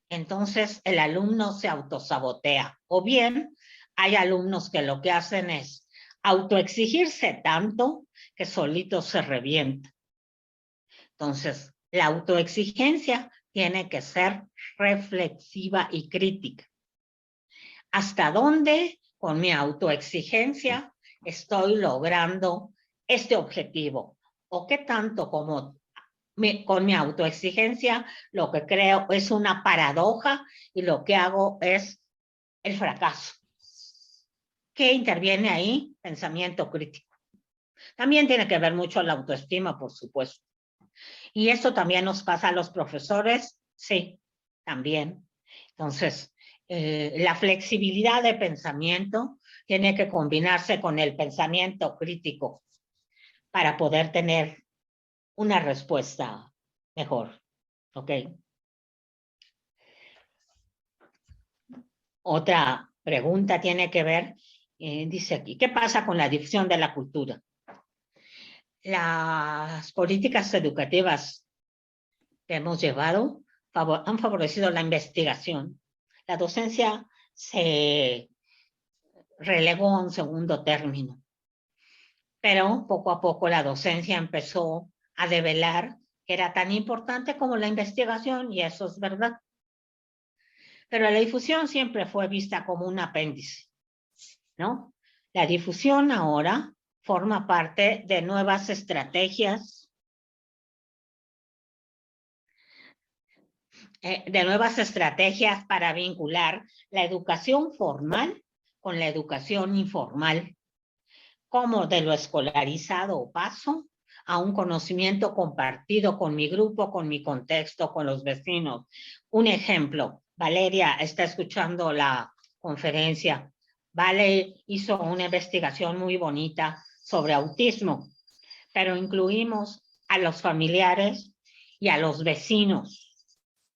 Entonces el alumno se autosabotea. O bien hay alumnos que lo que hacen es autoexigirse tanto que solito se revienta. Entonces, la autoexigencia tiene que ser reflexiva y crítica. ¿Hasta dónde con mi autoexigencia estoy logrando este objetivo? ¿O qué tanto con mi autoexigencia lo que creo es una paradoja y lo que hago es el fracaso? ¿Qué interviene ahí? Pensamiento crítico. También tiene que ver mucho la autoestima, por supuesto. ¿Y esto también nos pasa a los profesores? Sí, también. Entonces, la flexibilidad de pensamiento tiene que combinarse con el pensamiento crítico para poder tener una respuesta mejor. ¿Ok? Otra pregunta tiene que ver, dice aquí, ¿qué pasa con la difusión de la cultura? Las políticas educativas que hemos llevado han favorecido la investigación. La docencia se relegó a un segundo término, pero poco a poco la docencia empezó a develar que era tan importante como la investigación, y eso es verdad. Pero la difusión siempre fue vista como un apéndice, ¿no? La difusión ahora forma parte de nuevas estrategias para vincular la educación formal con la educación informal, como de lo escolarizado paso a un conocimiento compartido con mi grupo, con mi contexto, con los vecinos. Un ejemplo, Valeria está escuchando la conferencia. Vale hizo una investigación muy bonita sobre autismo, pero incluimos a los familiares y a los vecinos.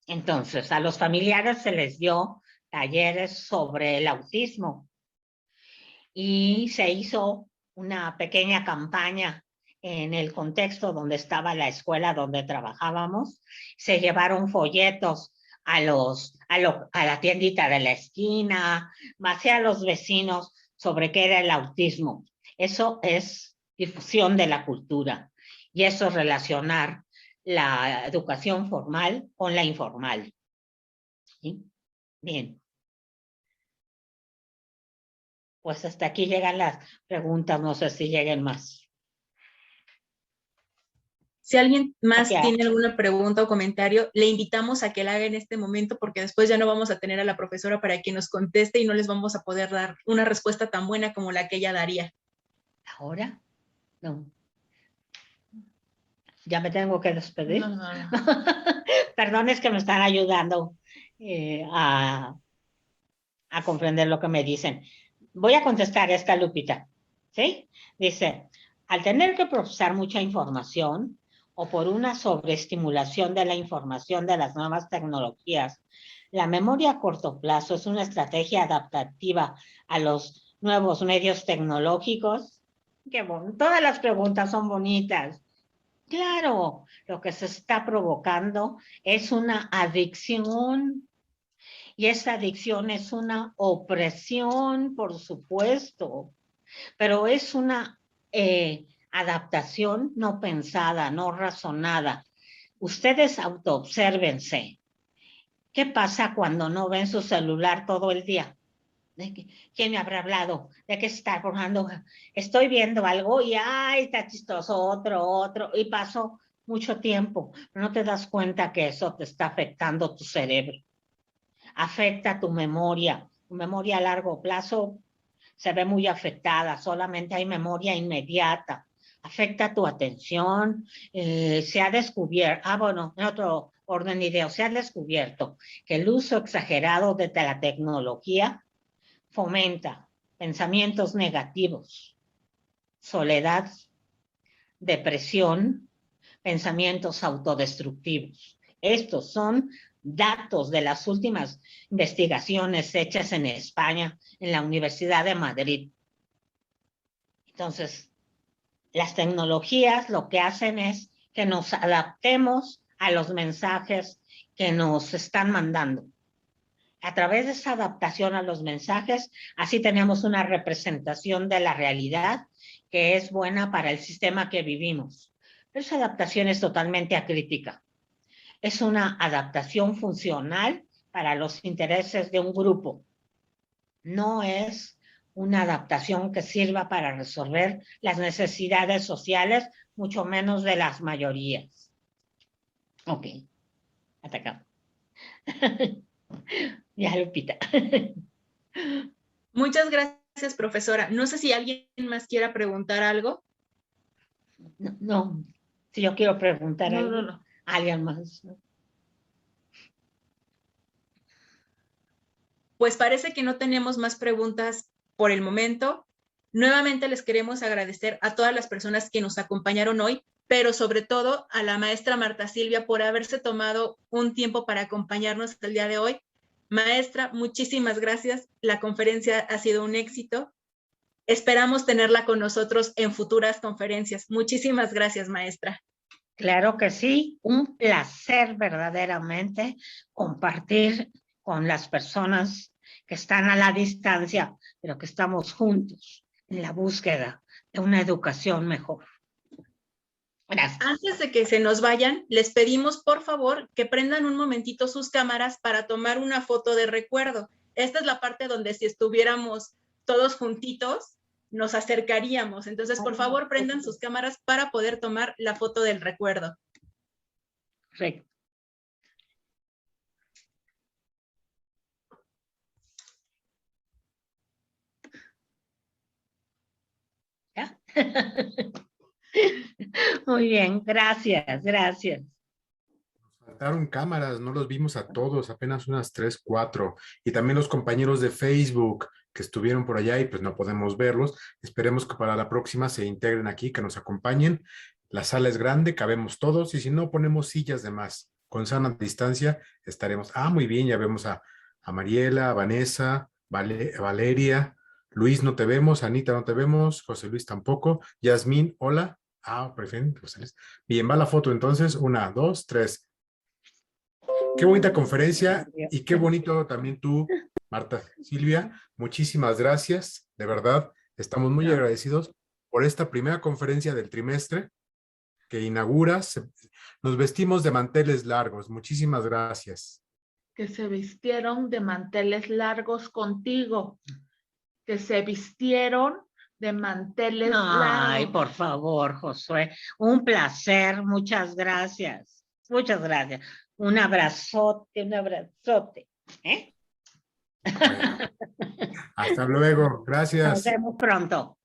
Entonces, a los familiares se les dio talleres sobre el autismo y se hizo una pequeña campaña en el contexto donde estaba la escuela donde trabajábamos. Se llevaron folletos a la tiendita de la esquina, más a los vecinos sobre qué era el autismo. Eso es difusión de la cultura y eso es relacionar la educación formal con la informal. ¿Sí? Bien. Pues hasta aquí llegan las preguntas, no sé si lleguen más. Si alguien más Aquí tiene alguna pregunta o comentario, le invitamos a que la haga en este momento, porque después ya no vamos a tener a la profesora para que nos conteste y no les vamos a poder dar una respuesta tan buena como la que ella daría. ¿Ahora? No. ¿Ya me tengo que despedir? No. Perdón, es que me están ayudando a comprender lo que me dicen. Voy a contestar esta, Lupita. ¿Sí? Dice, al tener que procesar mucha información o por una sobreestimulación de la información de las nuevas tecnologías, la memoria a corto plazo es una estrategia adaptativa a los nuevos medios tecnológicos. Qué bueno. Todas las preguntas son bonitas. Claro, lo que se está provocando es una adicción. Y esa adicción es una opresión, por supuesto, pero es una adaptación no pensada, no razonada. Ustedes autoobsérvense. ¿Qué pasa cuando no ven su celular todo el día? ¿Quién me habrá hablado? ¿De qué se está hablando? Estoy viendo algo y ¡ay, está chistoso! Otro. Y pasó mucho tiempo. No te das cuenta que eso te está afectando tu cerebro. Afecta tu memoria. Tu memoria a largo plazo se ve muy afectada. Solamente hay memoria inmediata. Afecta tu atención. Se ha descubierto, en otro orden de ideas, se ha descubierto que el uso exagerado de la tecnología fomenta pensamientos negativos, soledad, depresión, pensamientos autodestructivos. Estos son datos de las últimas investigaciones hechas en España, en la Universidad de Madrid. Entonces, las tecnologías lo que hacen es que nos adaptemos a los mensajes que nos están mandando. A través de esa adaptación a los mensajes, así tenemos una representación de la realidad que es buena para el sistema que vivimos. Pero esa adaptación es totalmente acrítica. Es una adaptación funcional para los intereses de un grupo. No es una adaptación que sirva para resolver las necesidades sociales, mucho menos de las mayorías. Ok, hasta acá. Ya, Lupita. Muchas gracias, profesora. No sé si alguien más quiera preguntar algo. No, no. Si yo quiero preguntar No, algo, no, no. a alguien más. Pues parece que no tenemos más preguntas por el momento. Nuevamente les queremos agradecer a todas las personas que nos acompañaron hoy, pero sobre todo a la maestra Marta Silvia por haberse tomado un tiempo para acompañarnos el día de hoy. Maestra, muchísimas gracias. La conferencia ha sido un éxito. Esperamos tenerla con nosotros en futuras conferencias. Muchísimas gracias, maestra. Claro que sí, un placer verdaderamente compartir con las personas que están a la distancia, pero que estamos juntos en la búsqueda de una educación mejor. Gracias. Antes de que se nos vayan, les pedimos por favor que prendan un momentito sus cámaras para tomar una foto de recuerdo. Esta es la parte donde si estuviéramos todos juntitos, nos acercaríamos. Entonces, por favor, prendan sus cámaras para poder tomar la foto del recuerdo. Correcto. ¿Ya? Muy bien, gracias, gracias. Nos faltaron cámaras, no los vimos a todos, apenas unas 3, 4. Y también los compañeros de Facebook que estuvieron por allá y pues no podemos verlos. Esperemos que para la próxima se integren aquí, que nos acompañen. La sala es grande, cabemos todos y si no ponemos sillas de más. Con sana distancia estaremos. Ah, muy bien, ya vemos a Mariela, a Vanessa, Valeria, Luis no te vemos, Anita no te vemos, José Luis tampoco, Yasmín, hola. Ah, prefieren José Luis. Bien, va la foto entonces, 1, 2, 3. Qué bonita conferencia y qué bonito también tú, Marta Silvia. Muchísimas gracias, de verdad. Estamos muy agradecidos por esta primera conferencia del trimestre que inauguras. Nos vestimos de manteles largos. Muchísimas gracias. Que se vistieron de manteles largos contigo. Que se vistieron de manteles largos. Ay, por favor, Josué. Un placer. Muchas gracias. Muchas gracias. Un abrazote, un abrazote. ¿Eh? Bueno, hasta luego. Gracias. Nos vemos pronto.